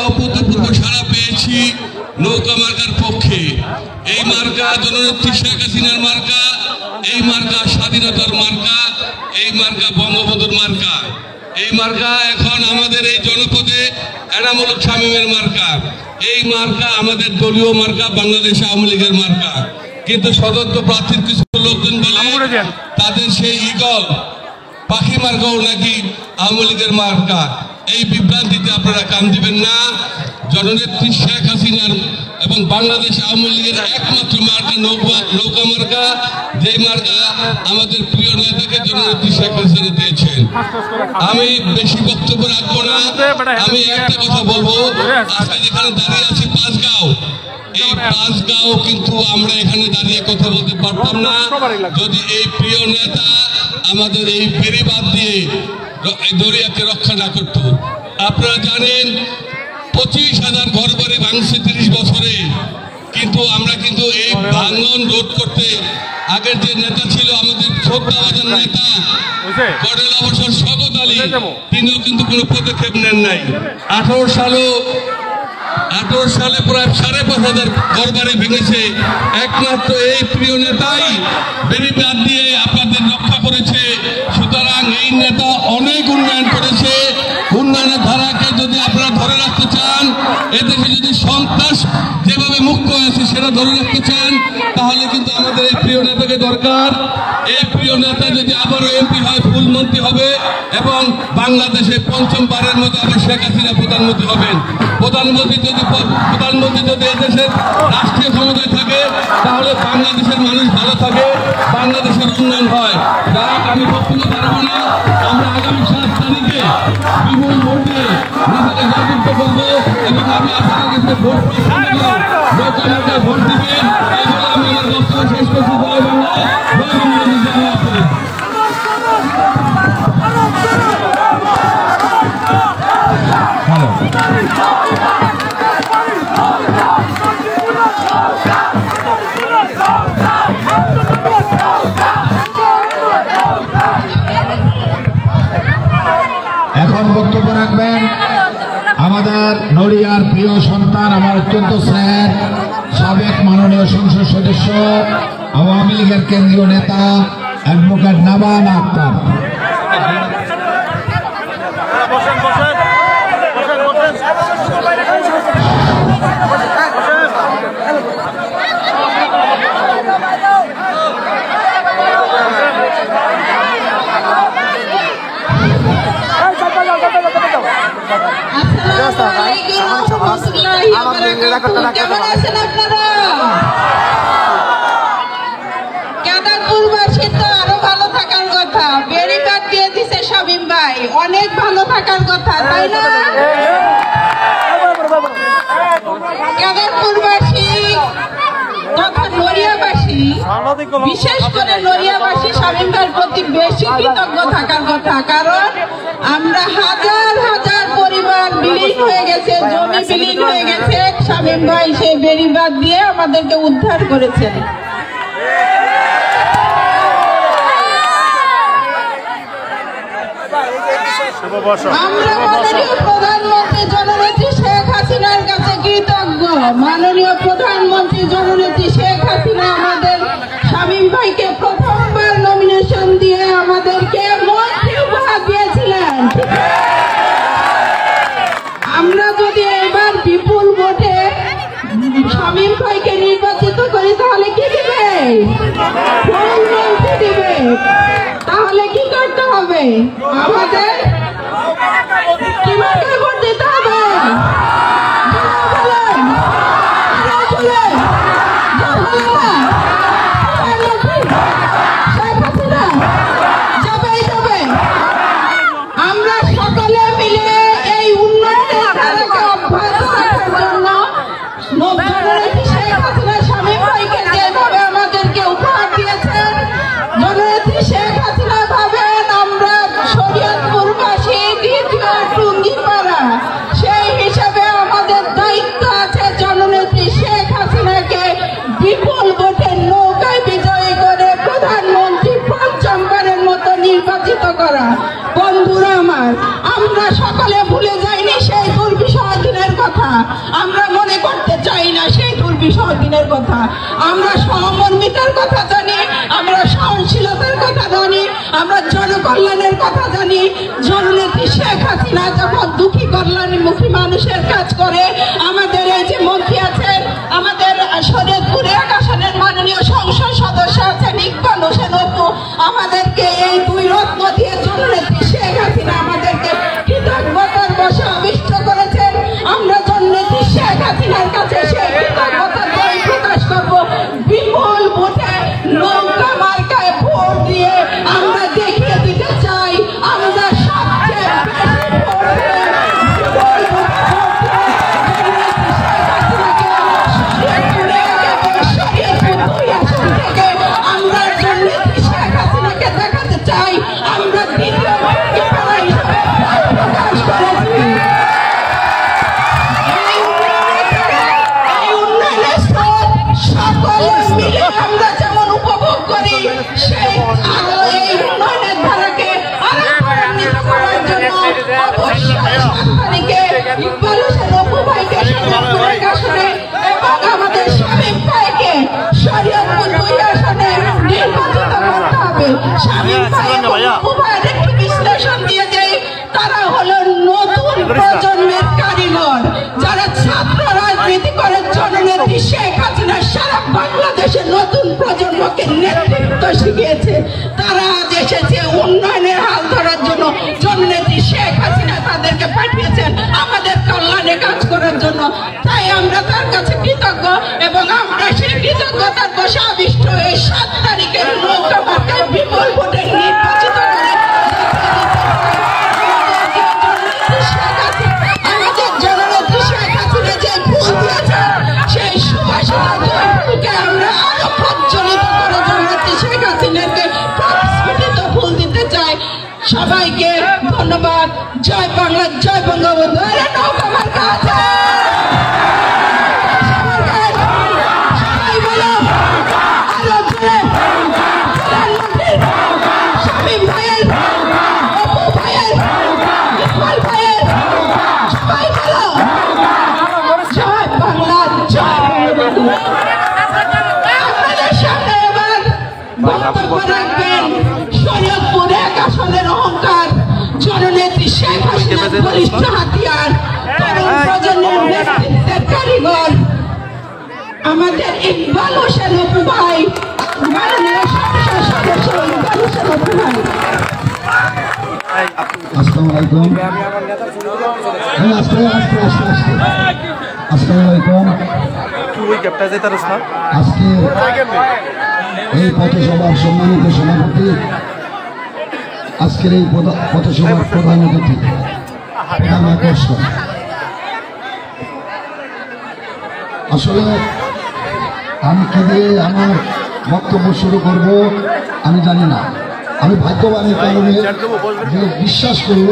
অভূতপূর্ব সাড়া পেয়েছি নৌকা মার্কার পক্ষে। এই মার্কা জননেত্রী শেখ হাসিনার মার্কা, এই মার্কা স্বাধীনতার মার্কা, এই মার্কা বঙ্গবন্ধুর মার্কা। এই মার্কা এখন আমাদের এই জনপদে এনামুল হক শামীমের মার্কা। এই মার্কা আমাদের দলীয় মার্কা, বাংলাদেশ আওয়ামী লীগের মার্কা। কিন্তু সদস্য প্রার্থীর কিছু লোকজন বলে তাদের সেই ঈগল পাখি মার্কাও নাকি আওয়ামী লীগের মার্কা। এই বিভ্রান্তিতে আপনারা কান দিবেন না। জননেত্রী শেখ হাসিনার এবং বাংলাদেশ আওয়ামী লীগের একমাত্র মার্কা নৌকা মার্কা, যে মার্কা আমাদের প্রিয় নেতাকে জননেত্রী শেখ হাসিনা দিয়েছেন। আমি বেশি বক্তব্য রাখবো না, আমি একটা কথা বলবো। আজকে যেখানে দাঁড়িয়ে আছি পাঁচগাঁও, এই পাঁচগাঁও কিন্তু আমরা এখানে দাঁড়িয়ে কথা বলতে পারতাম না যদি এই প্রিয় নেতা আমাদের এই বেড়িবাঁধ দিয়ে দরিয়াকে রক্ষা না করত। আপনারা জানেন 25,000 ঘর বাড়ি ভাঙছে 30 বছরে, কিন্তু আমরা কিন্তু এই ভাঙন রোধ করতে আগের যে নেতা ছিল আমাদের শ্রদ্ধাভাজন নেতা কর্নেল অবসর শওকত আলী, তিনিও কিন্তু কোনো পদক্ষেপ নেন নাই। 18 সালে প্রায় 5,500 ঘর বাড়ি ভেঙেছে। একমাত্র এই প্রিয় নেতাই বেড়িবাঁধ দিয়ে আপনাদের রক্ষা করেছে। সুতরাং এই নেতা অনেক উন্নয়ন করেছে। উন্নয়নের ধারাকে যদি আপনারা ধরে রাখতে চান, এদেশে যদি সন্ত্রাস যেভাবে মুক্ত হয়েছে সেটা ধরে রাখতে চান, তাহলে কিন্তু আমাদের এই প্রিয় নেতাকে দরকার। এই প্রিয় নেতা যদি আবারও এমপি হয়, ফুল মন্ত্রী হবে এবং বাংলাদেশে পঞ্চমবারের মতো আবার শেখ হাসিনা প্রধানমন্ত্রী হবেন। প্রধানমন্ত্রী যদি এদেশের রাষ্ট্রীয় ক্ষমতায় থাকে, তাহলে বাংলাদেশের মানুষ ভালো থাকে, বাংলাদেশের উন্নয়ন হয়। যাক, আমি বক্তব্য পারবো না। আমরা আগামী 7 তারিখে বিপুল ভোটে নিজেকে জয়যুক্ত করবো এবং আমি আপনাদের কাছে ভোট দিবেন। এই বলে আমি আমার বক্তব্য শেষ করছি। জয় বাংলা, জয় বাংলাদেশ, জয় বাংলা। এখন বক্তব্য রাখবেন আমাদের নড়িয়ার প্রিয় সন্তান, আমার অত্যন্ত স্নেহের সাবেক মাননীয় সংসদ সদস্য, আওয়ামী লীগের কেন্দ্রীয় নেতা অ্যাডভোকেট নাবান আক্তার। কেমন আছেন আপনারা? কেদারপুরবাসী তো আরো ভালো থাকার কথা। বেড়িবাঁধ দিয়ে দিছে শামীম ভাই, অনেক ভালো থাকার কথা, তাই না? কেদারপুরবাসী তথা নড়িয়াবাসী, বিশেষ করে নড়িয়াবাসী শামীম ভাইয়ের প্রতি বেশি কৃতজ্ঞ থাকার কথা। কারণ আমরা হাজার হাজার পরিবার বিলীন হয়ে গেছে, জমি বিলীন হয়ে গেছে, শামীম ভাই সেই বেড়িবাঁধ দিয়ে আমাদেরকে উদ্ধার করেছেন। আমরা মাননীয় প্রধানমন্ত্রী জননেত্রী শেখ হাসিনার কাছে কৃতজ্ঞ। মাননীয় প্রধানমন্ত্রী জননেত্রী শেখ হাসিনা আমাদের শামীম ভাইকে প্রথমবার নমিনেশন দিয়ে আমাদেরকে মন্ত্রী উপহার দিয়েছিলেন। আমরা যদি এবার বিপুল ভোটে শামীম ভাইকে নির্বাচিত করি, তাহলে কি দিবে? ফুল মন্ত্রী দিবে। তাহলে কি করতে হবে? আমাদের কিভাবে ভোট দিতে হবে? আমরা সকলে মিলে এই উন্নয়নের ধারাকে অব্যাহত রাখার জন্য জননেত্রী শেখ হাসিনা শামীম ভাইকে যেভাবে আমাদেরকে উপহার দিয়েছেন, জননেত্রী শেখ হাসিনা ভাবেন আমরা শরীয়তপুরবাসী, দ্বিতীয় টুঙ্গিপাড়া কথা আমরা মনে করতে চাই না, সেই দুর্বিষহ দিনের কথা। আমরা সহমর্মিতার কথা জানি, আমরা সহনশীলতার কথা জানি, আমরা জনকল্যাণের কথা জানি। জননেত্রী শেখ হাসিনা যখন দুঃখী কল্যাণমুখী মানুষের কাজ করে, আমাদের এই যে মন্ত্রী আছেন, আমাদের শরীয়তপুর 1 আসনের মাননীয় সংসদ সদস্য আছেন ইকবাল হোসেন অপু, আমাদেরকে এই 2 রত্ন দিয়ে জননেত্রী শেখ হাসিনা আমাদেরকে কৃতজ্ঞতার বশে আবিষ্ট করেছেন। আমরা জননেত্রী শেখ হাসিনার কাছে সেই কৃতজ্ঞতার বই প্রকাশ করব। বিপুল ভোটে নৌকা মার্কায় ভোট দিয়ে আমরা দেখিয়ে দিতে চাই আমরা সবচেয়ে বেশি ভোট দিয়ে বিপুল ভোটে শরীয়তপুর 2 আসন থেকে আমরা জননেত্রী শেখ হাসিনাকে দেখাতে চাই আমরা দ্বিতীয় মার্কা হিসেবে প্রকাশ করেছি। সকলে মিলে আমরা যেমন উপভোগ করি, সেই এই উন্নয়নের ধারাকে আরো ত্বরান্বিত করার জন্য অবশ্যই 7 তারিখে ইকবাল হোসেন অপু ভাইকে শরীয়তপুর 1 আসনে এবং আমাদের শামীম ভাইকে শরীয়তপুর 2 আসনে নির্বাচিত করতে হবে। শামীম ভাই এবং অপু ভাইয়ের একটু বিশ্লেষণ দিয়ে দেয়, তারা হলো নতুন প্রজন্মের কারিগর, যারা ছাত্র রাজনীতি করে জননেত্রী শেখ হাসিনা সারা বাংলাদেশের নতুন প্রজন্মকে নেতৃত্ব শিখিয়েছে। তারা আজ এসেছে উন্নয়নের হাল ধরার জন্য। জননেত্রী শেখ হাসিনা তাদেরকে পাঠিয়েছেন আমাদের কল্যাণে কাজ করার জন্য। তাই আমরা তার কাছে কৃতজ্ঞ এবং আমরা সেই কৃতজ্ঞতার বশে আবিষ্ট এই 7 তারিখের নৌকা মার্কায় বিপুল ভোটে নির্বাচিত করে আমাদের জননেত্রী শেখ হাসিনা যে ফুল দিয়েছেন, সেই সুবাসিত ফুলকে আমরা আরো প্রজ্বলিত করে জননেত্রী শেখ হাসিনাকে প্রস্ফুটিত ফুল দিতে চাই। সবাইকে ধন্যবাদ। জয় বাংলা, জয় বঙ্গবন্ধু। নৌকা মার্কা আছে, সবাই বলো আরো জোরে। প্রধানমন্ত্রী শামীম ভাইয়ের, অপু ভাইয়ের, ইকবাল ভাইয়ের, সবাই বলো জয় বাংলা, জয় বঙ্গবন্ধু। আপনাদের সামনে এবার বক্তব্য রাখবেন শরীয়তপুর 1 আসনের অহংকার, জননেত্রী শেখ হাসিনার বলিষ্ঠ হাতিয়ার, তরুণ প্রজন্মের নেতৃত্বের কারিগর আমাদের ইকবাল হোসেন অপু ভাই, মাননীয় সংসদ সদস্য ইকবাল হোসেন অপু ভাই। আসসালামু আলাইকুম। আস্তে আস্তে আস্তে আস্তে আসসালামু আলাইকুম। আজকে এই পথসভার সম্মানিত সভাপতি, আজকের এই পথসভার প্রধান অতিথি, প্রধান আকর্ষণ, আসলে আমি কি দিয়ে আমার বক্তব্য শুরু করব আমি জানি না। আমি ভাগ্যবান এই কারণে যে বিশ্বাস করি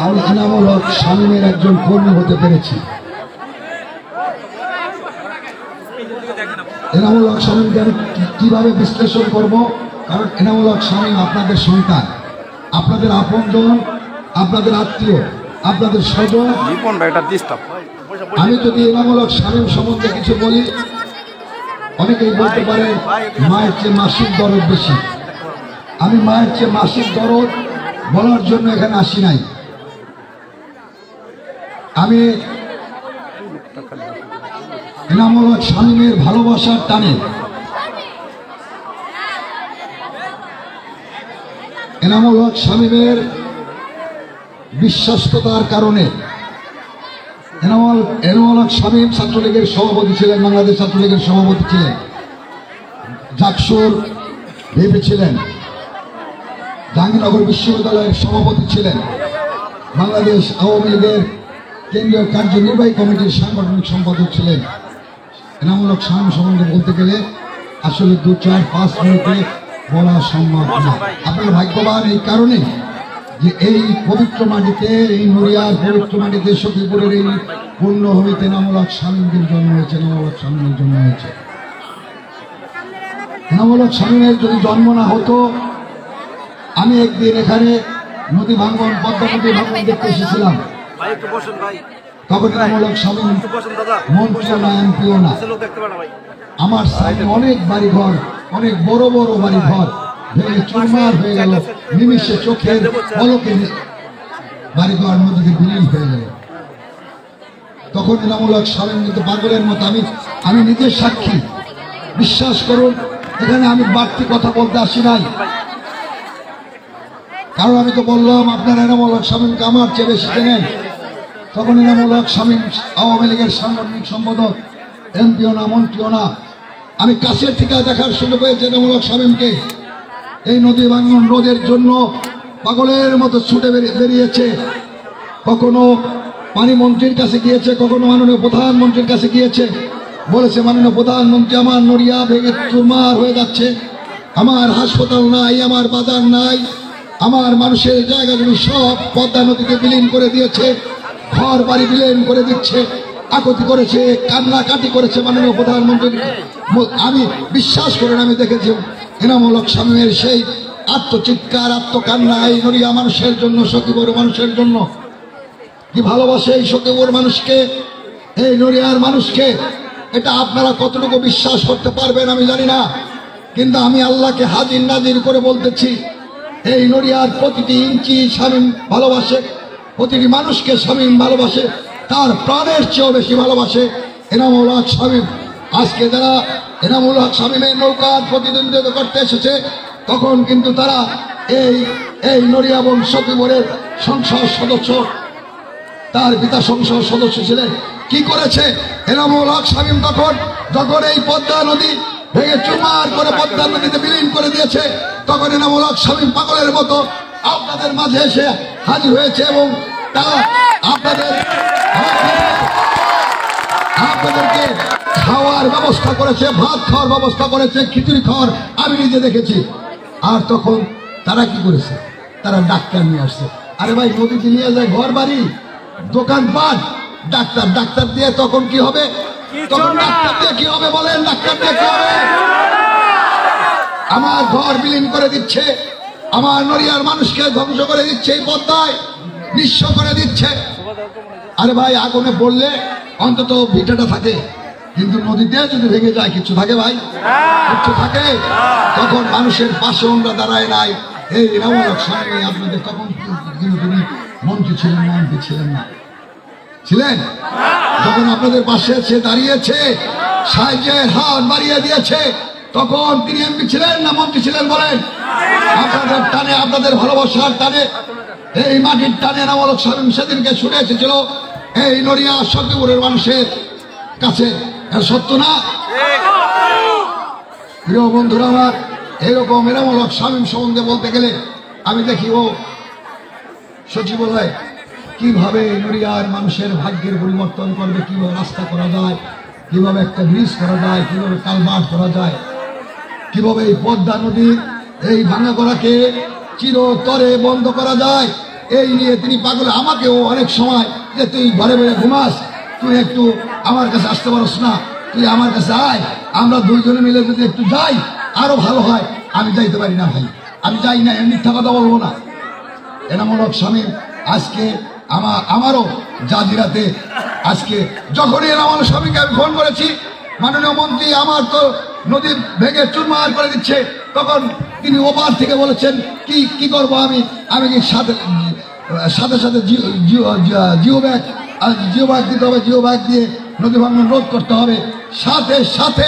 আমি এনামুল হক শামীমের একজন কর্মী হতে পেরেছি। এনামুল হক শামীমকে আমি কীভাবে বিশ্লেষণ করব, কারণ এনামুল হক শামীম আপনাদের সন্তান, আপনাদের আপনজন, আপনাদের আত্মীয়, আপনাদের স্বজন। আমি যদি এনামুল হক শামীম সম্বন্ধে কিছু বলি, অনেকেই বলতে পারে মায়ের চেয়ে মাসিক দরদ বেশি। আমি মায়ের চেয়ে মাসিক দরদ বলার জন্য এখানে আসি নাই। আমি এনামুল হক শামীমের ভালোবাসার টানে, এনামুল হক শামীমের বিশ্বস্ততার কারণে, এনামুল হক শামীম ছাত্রলীগের সভাপতি ছিলেন, বাংলাদেশ ছাত্রলীগের সভাপতি ছিলেন, জাকসুর ভিপি ছিলেন, জাহাঙ্গীরনগর বিশ্ববিদ্যালয়ের সভাপতি ছিলেন, বাংলাদেশ আওয়ামী লীগের কেন্দ্রীয় কার্যনির্বাহী কমিটির সাংগঠনিক সম্পাদক ছিলেন। এনামুল হক শামীম সম্বন্ধে বলতে গেলে আসলে 2-4-5 মিনিটে বলা সম্ভব না। আপনার ভাগ্যবান এই কারণে যে এই পবিত্র মাটিতে, এই নড়িয়ার পবিত্র মাটিতে, সখীপুরের এই পূর্ণভূমিতে এনামুল হক শামীমের জন্ম হয়েছে, এনামুল হক শামীমের জন্ম হয়েছে। এনামুল হক শামীমের যদি জন্ম না হতো, আমি একদিন এখানে নদী ভাঙ্গন, পদ্মা নদী ভাঙ্গন দেখতে এসেছিলাম। তখন এনামূলক স্বামী মন্ত্রীও না, এমপিও না। আমার সামনে অনেক বাড়িঘর, অনেক বড় বড় বাড়িঘর ভেঙে চুরমার হয়ে গেল, নিমিষে চোখের পলকে বাড়িঘর মধ্যে বিলীন হয়ে গেল। তখন এনামূলক স্বামী কিন্তু পাগলের মতো, আমি নিজের সাক্ষী, বিশ্বাস করুন। এখানে আমি বাড়তি কথা বলতে আসি নাই, কারণ আমি তো বললাম আপনার এনামূলক স্বামীকে আমার চেয়ে বেশি চেনেন। তখন এনামূলক স্বামী আওয়ামী লীগের সাংগঠনিক সম্পাদক, এমপিও না, মন্ত্রীও না। আমি কাছের থেকে দেখার সুযোগ হয়েছে এনামূলক স্বামীকে। এই নদী ভাঙন রোধের জন্য পাগলের মতো ছুটে বেরিয়েছে। কখনো পানি মন্ত্রীর কাছে গিয়েছে, কখনো মাননীয় প্রধানমন্ত্রীর কাছে গিয়েছে, বলেছে মাননীয় প্রধানমন্ত্রী আমার নড়িয়া ভেঙে চুরমার হয়ে যাচ্ছে, আমার হাসপাতাল নাই, আমার বাজার নাই, আমার মানুষের জায়গা জমি সব পদ্মা নদীতে বিলীন করে দিয়েছে, ঘর বাড়ি বিলীন করে দিচ্ছে। আকুতি করেছে, কান্নাকাটি করেছে মাননীয় প্রধানমন্ত্রী। আমি বিশ্বাস করেন, আমি দেখেছি এনামূলক স্বামীর সেই আত্মচিৎকার, আত্মকান্না এই নড়িয়া মানুষের জন্য, সখীপুর মানুষের জন্য। কি ভালোবাসে এই সখীপুর মানুষকে, এই নড়িয়ার মানুষকে। এটা আপনারা কতটুকু বিশ্বাস করতে পারবেন আমি জানি না, কিন্তু আমি আল্লাহকে হাজির নাজির করে বলতেছি, এই নড়িয়ার প্রতিটি ইঞ্চি শামীম ভালোবাসে, প্রতিটি মানুষকে শামীম ভালোবাসে, তার প্রাণের চেয়েও বেশি ভালোবাসে এনামুল হক শামীম। আজকে যারা এনামুল হক শামীমের নৌকার প্রতিদ্বন্দ্বিতা করতে এসেছে, তখন কিন্তু তারা এই নড়িয়া এবং সখীপুরের সংসদ সদস্য, তার পিতা সংসদ সদস্য ছিলেন। কি করেছে এনামুল হক শামীম? যখন এই পদ্মা নদী ভেঙে চুরমার করে পদ্মা নদীতে বিলীন করে দিয়েছে, তখন এনামুল হক শামীম পাগলের মতো আপনাদের মাঝে এসে হাজির হয়েছে এবং তারা আপনাদেরকে খাওয়ার ব্যবস্থা করেছে, ভাত খাওয়ার ব্যবস্থা করেছে, খিচুড়ি খাওয়ার আমি নিজে দেখেছি। আর তখন তারা কি করেছে? তারা ডাক্তার নিয়ে আসছে। আরে ভাই, নদীতে নিয়ে যায় ঘর বাড়ি, দোকানপাট, ডাক্তার দিয়ে তখন কি হবে? তখন ডাক্তার দিয়ে কি হবে বলেন? ডাক্তার দিয়ে কি হবে? আমার ঘর বিলীন করে দিচ্ছে, আমার নড়িয়ার মানুষকে ধ্বংস করে দিচ্ছে, এই পদ্মায় নিঃস্ব করে দিচ্ছে। আরে ভাই, আগুনে পড়লে অন্তত ভিটাটা থাকে, কিন্তু নদীতে যদি ভেঙে যায় কিছু থাকে ভাই? কিছু থাকে? তখন মানুষের পাশে আমরা দাঁড়ায় নাই। এই এনামুল হক শামীম আপনাদের তখন কিন্তু তিনি মন্ত্রী ছিলেন না, এমপি ছিলেন না, ছিলেন? যখন আপনাদের পাশে এসে দাঁড়িয়েছে, সাহায্যের হাত বাড়িয়ে দিয়েছে, তখন তিনি এমপি ছিলেন না মন্ত্রী ছিলেন বলেন? আপনাদের টানে, আপনাদের ভালোবাসার টানে, এই মাটির টানে এনামুল হক শামীম সেদিনকে ছুটে এসেছিল এই নড়িয়া সখীপুরের মানুষের কাছে। সত্য না? প্রিয় বন্ধুরা আমার, এরকম এনামুল হক শামীম সম্বন্ধে বলতে গেলে আমি দেখি ও সচিবালয় কিভাবে নড়িয়ার মানুষের ভাগ্যের পরিবর্তন করবে, কিভাবে রাস্তা করা যায়, কিভাবে একটা ব্রিজ করা যায়, কিভাবে কালভার্ট করা যায়, কিভাবে এই পদ্মা নদীর এই ভাঙা করাকে চিরতরে বন্ধ করা যায়, এই নিয়ে তিনি পাগল। আমাকেও অনেক সময় যে তুই ঘরে বেড়ে ঘুমাস, তুই একটু আমার কাছে আসতে পারস না, তুই আমার কাছে আয়, আমরা দুইজনে মিলে যদি একটু যাই আরো ভালো হয়। আমি যাইতে পারি না ভাই, আমি যাই না, মিথ্যা কথা বলবো না। এনামুল হক শামীম আজকে আমারও জাজিরাতে আজকে যখনই এনামুল হক শামীমকে আমি ফোন করেছি, মাননীয় মন্ত্রী আমার তো নদী ভেঙে চুরমার করে দিচ্ছে, তখন তিনি ওপার থেকে বলেছেন কি করবো আমি কি সাথে সাথে জিও ব্যাগ দিতে হবে, জিও ব্যাগ দিয়ে নদী ভাঙন রোধ করতে হবে। সাথে সাথে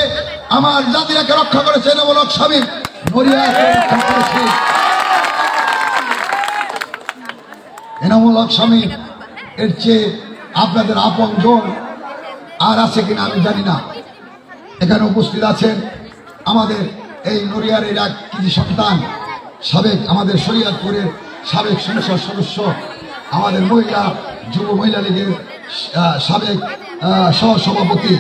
আমার জাতিরাকে রক্ষা করেছে এনামুল হক শামীম, নড়িয়াকে রক্ষা করেছে এনামুল হক শামীম। এর চেয়ে আপনাদের আপন জন আর আছে কিনা আমি জানি না। এখানে উপস্থিত আছেন আমাদের এই নড়িয়ার এক কৃতি সন্তান, সাবেক আমাদের শরীয়তপুরের সাবেক সংসদ সদস্য, আমাদের যুব মহিলা লীগের সাবেক সহসভাপতি,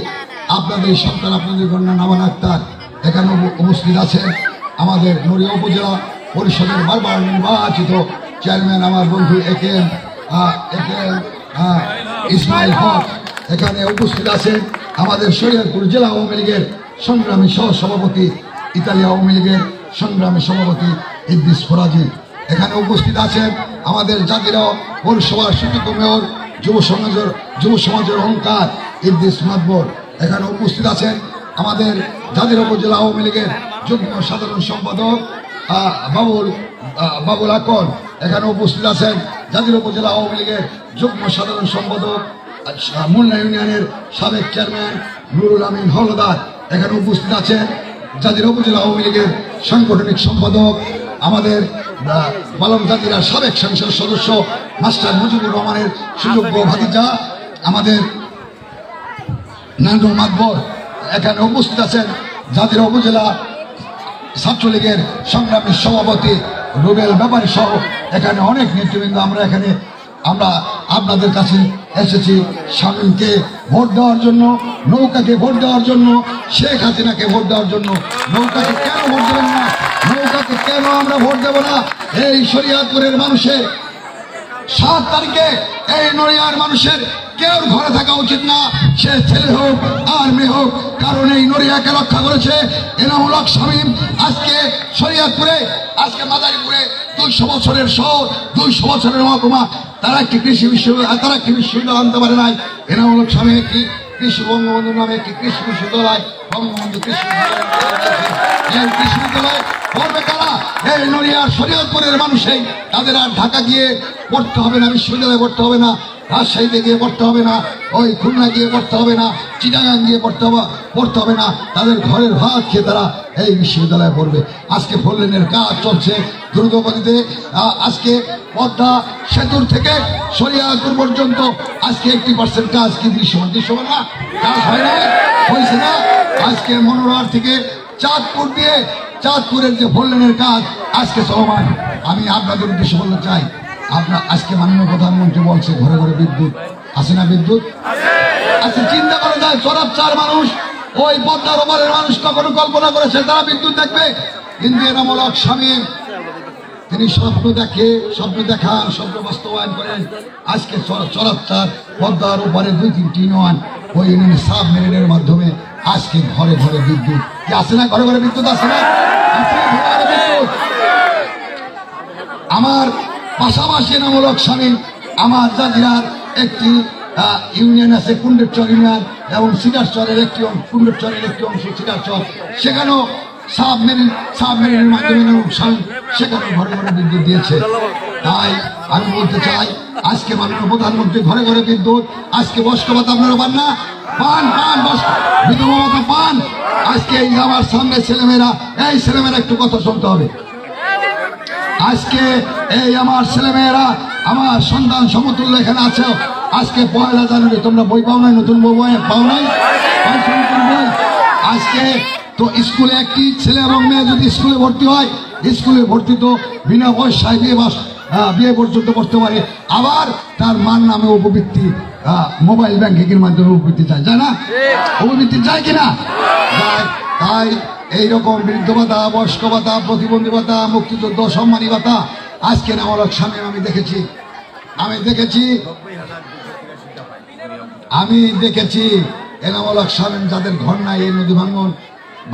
আপনাদের সন্তান, আপনাদের কন্যা নামান আক্তার এখানে উপস্থিত আছেন। আমাদের নড়িয়া উপজেলা পরিষদের বারবার নির্বাচিত চেয়ারম্যান আমার বন্ধু একেএম ইসমাইল হক এখানে উপস্থিত আছেন। আমাদের শরীয়তপুর জেলা আওয়ামী লীগের সংগ্রামী সহসভাপতি, ইতালি আওয়ামী লীগের সংগ্রামী সভাপতি ইদ্রিস ফরাজি এখানে উপস্থিত আছেন। আমাদের জাতিরা পৌরসভার সুযোগ্য মেয়র যুব সমাজের অহংকার ইদ্রিস মাতবর এখানে উপস্থিত আছেন। আমাদের জাজিরা উপজেলা আওয়ামী লীগের যুগ্ম সাধারণ সম্পাদক বাবুল আকন এখানে উপস্থিত আছেন। জাজিরা উপজেলা আওয়ামী লীগের যুগ্ম সাধারণ সম্পাদক মোল্লা ইউনিয়নের সাবেক চেয়ারম্যান নুরুল আমিন হলদার এখানে উপস্থিত আছেন। জাজিরা উপজেলা আওয়ামী লীগের সাংগঠনিক সম্পাদক আমাদের বালম জাজিরার সাবেক সংসদ সদস্য মাস্টার মুজিবুর রহমানের সুযোগ্য ভাতিজা আমাদের নান্ডুল মাতবর এখানে উপস্থিত আছেন। জাজিরা উপজেলা ছাত্রলীগের সংগ্রামী সভাপতি রুবেল ব্যাপারী সহ এখানে অনেক নেতৃবৃন্দ আমরা আপনাদের কাছে এসেছি শামীমকে ভোট দেওয়ার জন্য, নৌকাকে ভোট দেওয়ার জন্য, শেখ হাসিনাকে ভোট দেওয়ার জন্য। নৌকাকে কেন ভোট দেবেন না? নৌকাকে কেন আমরা ভোট দেব না? এই শরীয়তপুরের মানুষের 7 তারিখে এই নড়িয়ার মানুষের কেউ ঘরে থাকা উচিত না, সে ছেলে হোক আর মেয়ে হোক, কারণ এই নড়িয়াকে রক্ষা করেছে এনামুল হক শামীম। আজকে শরীয়তপুরে, আজকে মাদারীপুরে 200 বছরের শহর, 200 বছরের মহকুমা, তারা একটি কৃষি বিশ্ববিদ্যালয় আনতে পারে নাই। এনামুল হক শামীম একটি কৃষি বঙ্গবন্ধু নামে একটি কৃষি বিশ্ববিদ্যালয়, বঙ্গবন্ধু কৃষি বিশ্ববিদ্যালয় পড়বে কারা? এই নড়িয়ার শরীয়তপুরের মানুষই। তাদের আর ঢাকা গিয়ে পড়তে হবে না, বিশ্ববিদ্যালয়ে পড়তে হবে না, রাজশাহীতে গিয়ে পড়তে হবে না, ওই খুলনা গিয়ে পড়তে হবে না, চিটাগাং গিয়ে পড়তে হবে না। তাদের ঘরের ভাত খেয়ে তারা এই বিশ্ববিদ্যালয়ে পড়বে। আজকে 4 লেনের কাজ চলছে দ্রুতগতিতে। আজকে পদ্মা সেতুর থেকে শরীয়তপুর পর্যন্ত আজকে 80% কাজ কি দৃশ্যমান না? কাজ হয় না, হয়েছে না? আজকে মনোহর থেকে চাঁদপুরের যে 4 লেনের কাজ আজকে চলমান। আমি আপনাদের উদ্দেশ্যে বলতে চাই, আজকে মাননীয় প্রধানমন্ত্রী বলছে ঘরে ঘরে বিদ্যুৎ আছে না? বিদ্যুৎ আজকে চিন্তা করা যায়, চরাবচার মানুষ, ওই পদ্মার ওপারের মানুষ কখনো কল্পনা করেছে তারা বিদ্যুৎ দেখবে? কিন্তু এনামুল হক শামীম তিনি স্বপ্ন দেখান, স্বপ্ন বাস্তবায়ন করেন। আজকে চরাবচার পদ্মার ওপারে 2-3টি ইউনিয়ন, ওই ইউনিয়নের সাবমেরিনের মাধ্যমে আজকে ঘরে ঘরে বিদ্যুৎ আছে না? ঘরে ঘরে বিদ্যুৎ আছে না? আমার পাশাপাশি এনামুল হক শামীম আমার জাজিরার একটি ইউনিয়ন আছে কুণ্ডেরচর ইউনিয়ন, এবং সিটারচরের একটি অংশ সিটারচর, সেখানেও সাবমেরিনের মাধ্যমে সেখানেও ঘরে ঘরে বিদ্যুৎ দিয়েছে। তাই আমি বলতে চাই, আজকে মাননীয় প্রধানমন্ত্রী ঘরে ঘরে বিদ্যুৎ, আজকে বয়স্ক ভাতা আপনারা পান না? পান বিধবা ভাতা পান। আজকে এই আমার সামনে ছেলেমেয়েরা, এই ছেলেমেয়েরা একটু কথা শুনতে হবে। আজকে এই আমার ছেলেমেয়েরা, আমার সন্তান সমতুল্য এখানে আছে। আজকে 1 জানুয়ারি তোমরা বই পাও নাই? নতুন বই পাও নাই? নতুন বই আজকে তো স্কুলে একটি ছেলে এবং মেয়ে যদি স্কুলে ভর্তি হয়, স্কুলে ভর্তি তো বিনা পয়সায় বিয়ে পর্যন্ত করতে পারে। আবার তার মার নামে উপবৃত্তি, মোবাইল ব্যাংকিং এর মাধ্যমে উপবৃত্তি যায় না? উপবৃত্তি যায় কিনা? তাই এইরকম বৃদ্ধ ভাতা, বয়স্ক ভাতা, প্রতিবন্ধী ভাতা, মুক্তিযুদ্ধ সম্মানী ভাতা আজকে এনামুল হক শামীম আমি দেখেছি এনামুল হক শামীম যাদের ঘর নাই, এই নদী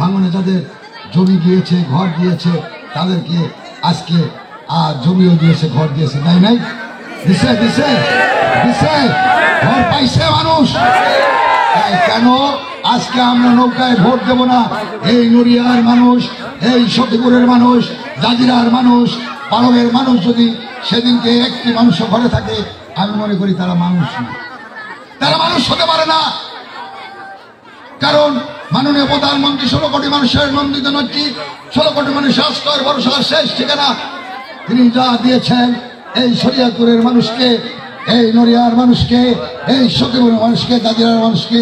ভাঙনে যাদের জমি গিয়েছে, ঘর দিয়েছে, তাদেরকে আজকে জমিও দিয়েছে, ঘর দিয়েছে। নাই দিছে ঘর পাইছে মানুষ। কেন আজকে আমরা নৌকায় ভোট দেব না? এই নড়িয়ার মানুষ, এই সখীপুরের মানুষ, জাজিরার মানুষ, পালমের মানুষ যদি সেদিনকে একটি মানুষ ঘরে থাকে, আমি মনে করি তারা মানুষ না, তারা মানুষ হতে পারে না। কারণ মাননীয় প্রধানমন্ত্রী 16 কোটি মানুষের নন্দিত নেত্রী, 16 কোটি মানুষের আশ্রয় ভরসার শেষ ঠিকানা, তিনি যা দিয়েছেন এই শরীয়তপুরের মানুষকে, এই নড়িয়ার মানুষকে, এই সখীপুরের মানুষকে, জাজিরার মানুষকে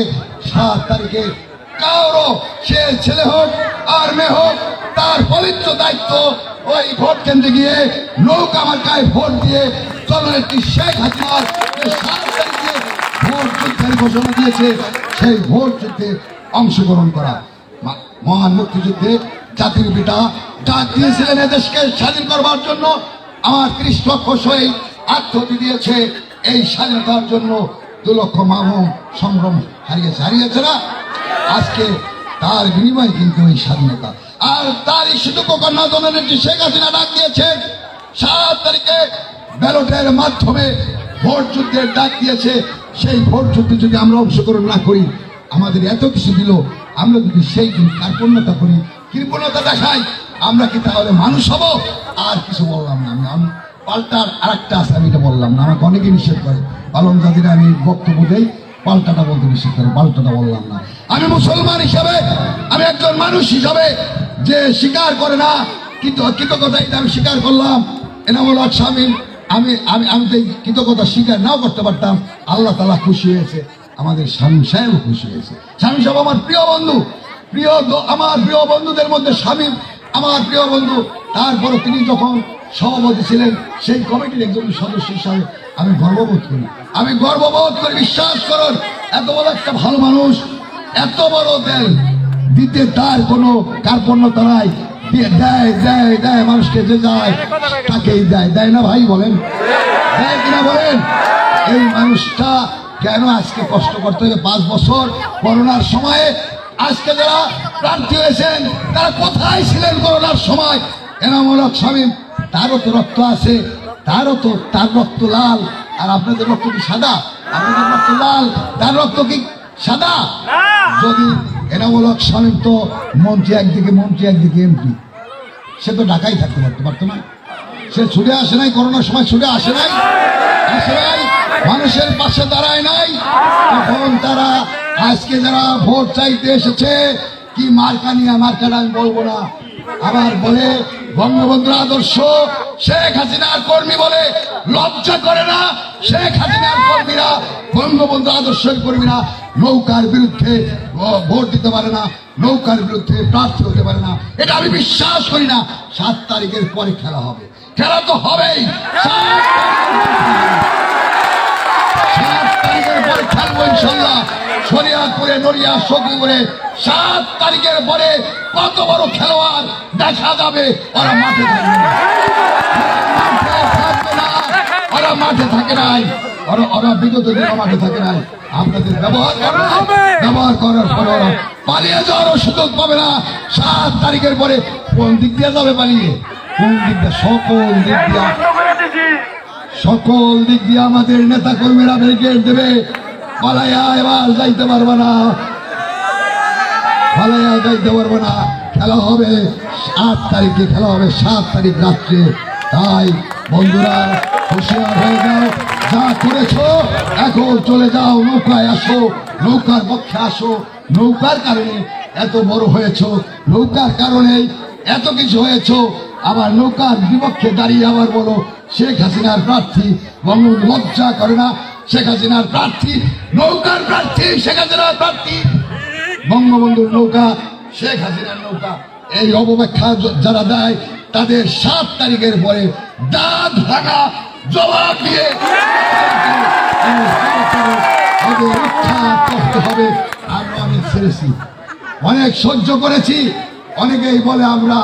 7 তারিখে কারো সে ছেলে হোক আর মেয়ে হোক, তার পবিত্র দায়িত্ব ওই ভোট কেন্দ্রে গিয়ে নৌকা মার্কায় ভোট দিয়ে জননেত্রী শেখ হাসিনার 7 তারিখে ভোট যুদ্ধের ঘোষণা দিয়েছে, সেই ভোট যুদ্ধে অংশগ্রহণ করা। মহান মুক্তিযুদ্ধে জাতির পিতা ডাক দিয়েছিলেন এদেশকে স্বাধীন করবার জন্য। আমার 30 লক্ষ শহীদ আত্মহতি দিয়েছে এই স্বাধীনতার জন্য। 2 লক্ষ মামুন সংগ্রাম হারিয়েছে না? আজকে তার বিনিময়ে কিন্তু এই স্বাধীনতা। আর তারই সুযোগ্য কন্যা জননেত্রী শেখ হাসিনা ডাক দিয়েছেন 7 তারিখে ব্যালটের মাধ্যমে ভোট যুদ্ধের ডাক দিয়েছে, সেই ভোট যুদ্ধে যদি আমরা অংশগ্রহণ না করি, আমাদের এত কিছু দিল, আমরা যদি সেই দিন কার্পণ্যতা করি, কৃপণতা দেখাই, আমরা কি তাহলে মানুষ হব? আর কিছু বললাম না আমি পাল্টার আরেকটা আছে, আমি এটা বললাম না, আমাকে অনেকে নিষেধ করে পালন জাতিরা আমি বক্তব্য দেই, পাল্টাটা বলতে নিষেধ করে, পাল্টাটা বললাম না। আমি মুসলমান হিসাবে, আমি একজন মানুষ হিসাবে যে স্বীকার করে না, কিন্তু কৃতজ্ঞতা এটা আমি স্বীকার করলাম। এনামুল হক শামীম, আমি আমি আমি তো কৃতজ্ঞতা স্বীকার নাও করতে পারতাম, আল্লাহ তাআলা খুশি হয়েছে, আমাদের শামীম সাহেব খুশি হয়েছে। শামীম সাহেব আমার প্রিয় বন্ধু, আমার প্রিয় বন্ধুদের মধ্যে শামীম আমার প্রিয় বন্ধু। তারপরে তিনি যখন সভাপতি ছিলেন, সেই কমিটির একজন সদস্য হিসাবে আমি গর্ববোধ করি, আমি গর্ববোধ করি। বিশ্বাস করুন, এত বড় একটা ভালো মানুষ, এত বড় দেয় দিতে তার কোনো কার্পণ্যতা নাই, দেয় দেয় দেয় মানুষকে, যে যায় তাকেই দেয়, দেয় না ভাই বলেন, দেয় কিনা বলেন? এই মানুষটা কেন আজকে কষ্ট করতে হবে 5 বছর করোনার সময়ে? আজকে যারা প্রার্থী হয়েছেন তারা কোথায় ছিলেন করোনার সময়? এনামুল হক শামীম, তারও তো রক্ত আছে, তার রক্ত লাল, আর আপনাদের রক্ত কি সাদা? আপনাদের রক্ত লাল, তার রক্ত কি সাদা? যদি এনামুল হক শামীম তো মন্ত্রী একদিকে এমপি, সে তো ঢাকায় থাকতে পারতো না, সে ছুটে আসে নাই, করোনার সময় ছুটে আসে নাই, মানুষের পাশে দাঁড়ায় নাই। তখন তারা আজকে যারা ভোট চাইতে এসেছে, কি মার্কা নিয়ে, মার্কাটা আমি বলবো না, আবার বলে বঙ্গবন্ধুর আদর্শ, শেখ হাসিনার কর্মী বলে লজ্জা করে না? শেখ হাসিনার কর্মীরা, বঙ্গবন্ধু আদর্শের কর্মীরা নৌকার বিরুদ্ধে ভোট দিতে পারে না, নৌকার বিরুদ্ধে প্রার্থী হতে পারে না, এটা আমি বিশ্বাস করি না। 7 তারিখের পরে খেলা হবে, খেলা তো হবেই, 7 তারিখের পরে খেলবো ইনশাল্লাহ। শরিয়াতপুরে, নড়িয়া, সখীপুরে 7 তারিখের পরে কত বড় খেলোয়াড় দেখা যাবে। ওরা মাঠে থাকবে না, ওরা মাঠে থাকে নাই, ওরা বিগত দিনে মাঠে থাকে নাই। আপনাদের ব্যবহার করার পরে ওরা পালিয়ে যাওয়ারও সুযোগ পাবে না। 7 তারিখের পরে কোন দিক দিয়ে যাবে পালিয়ে? কোন দিক দিয়ে? সকল দিক দিয়ে আমাদের নেতা কর্মীরা ব্যারিকেড দেবে, পালাইয়া এবার যাইতে পারবে না, পালাইয়া যাইতে পারবে না। খেলা হবে 8 তারিখে, খেলা হবে 7 তারিখ রাত্রে। তাই বন্ধুরা হুঁশিয়ার হয়ে যাও, যা করেছো এখন চলে যাও, নৌকায় আসো, নৌকার পক্ষে আসো। নৌকার কারণে এত বড় হয়েছ, নৌকার কারণে এত কিছু হয়েছ, আবার নৌকার বিপক্ষে দাঁড়িয়ে আবার বলো শেখ হাসিনার প্রার্থী। বঙ্গবন্ধু লজ্জা করে না? শেখ হাসিনার প্রার্থী, নৌকার প্রার্থী, শেখ হাসিনার প্রার্থী, বঙ্গবন্ধুর নৌকা, শেখ হাসিনার নৌকা। এই অপব্যাখ্যা যারা দেয় তাদের 7 তারিখের পরে দাঁত ভাঙা জবাব দিয়ে করতে হবে। আমরা অনেক ছেড়েছি, অনেক সহ্য করেছি। অনেকেই বলে আমরা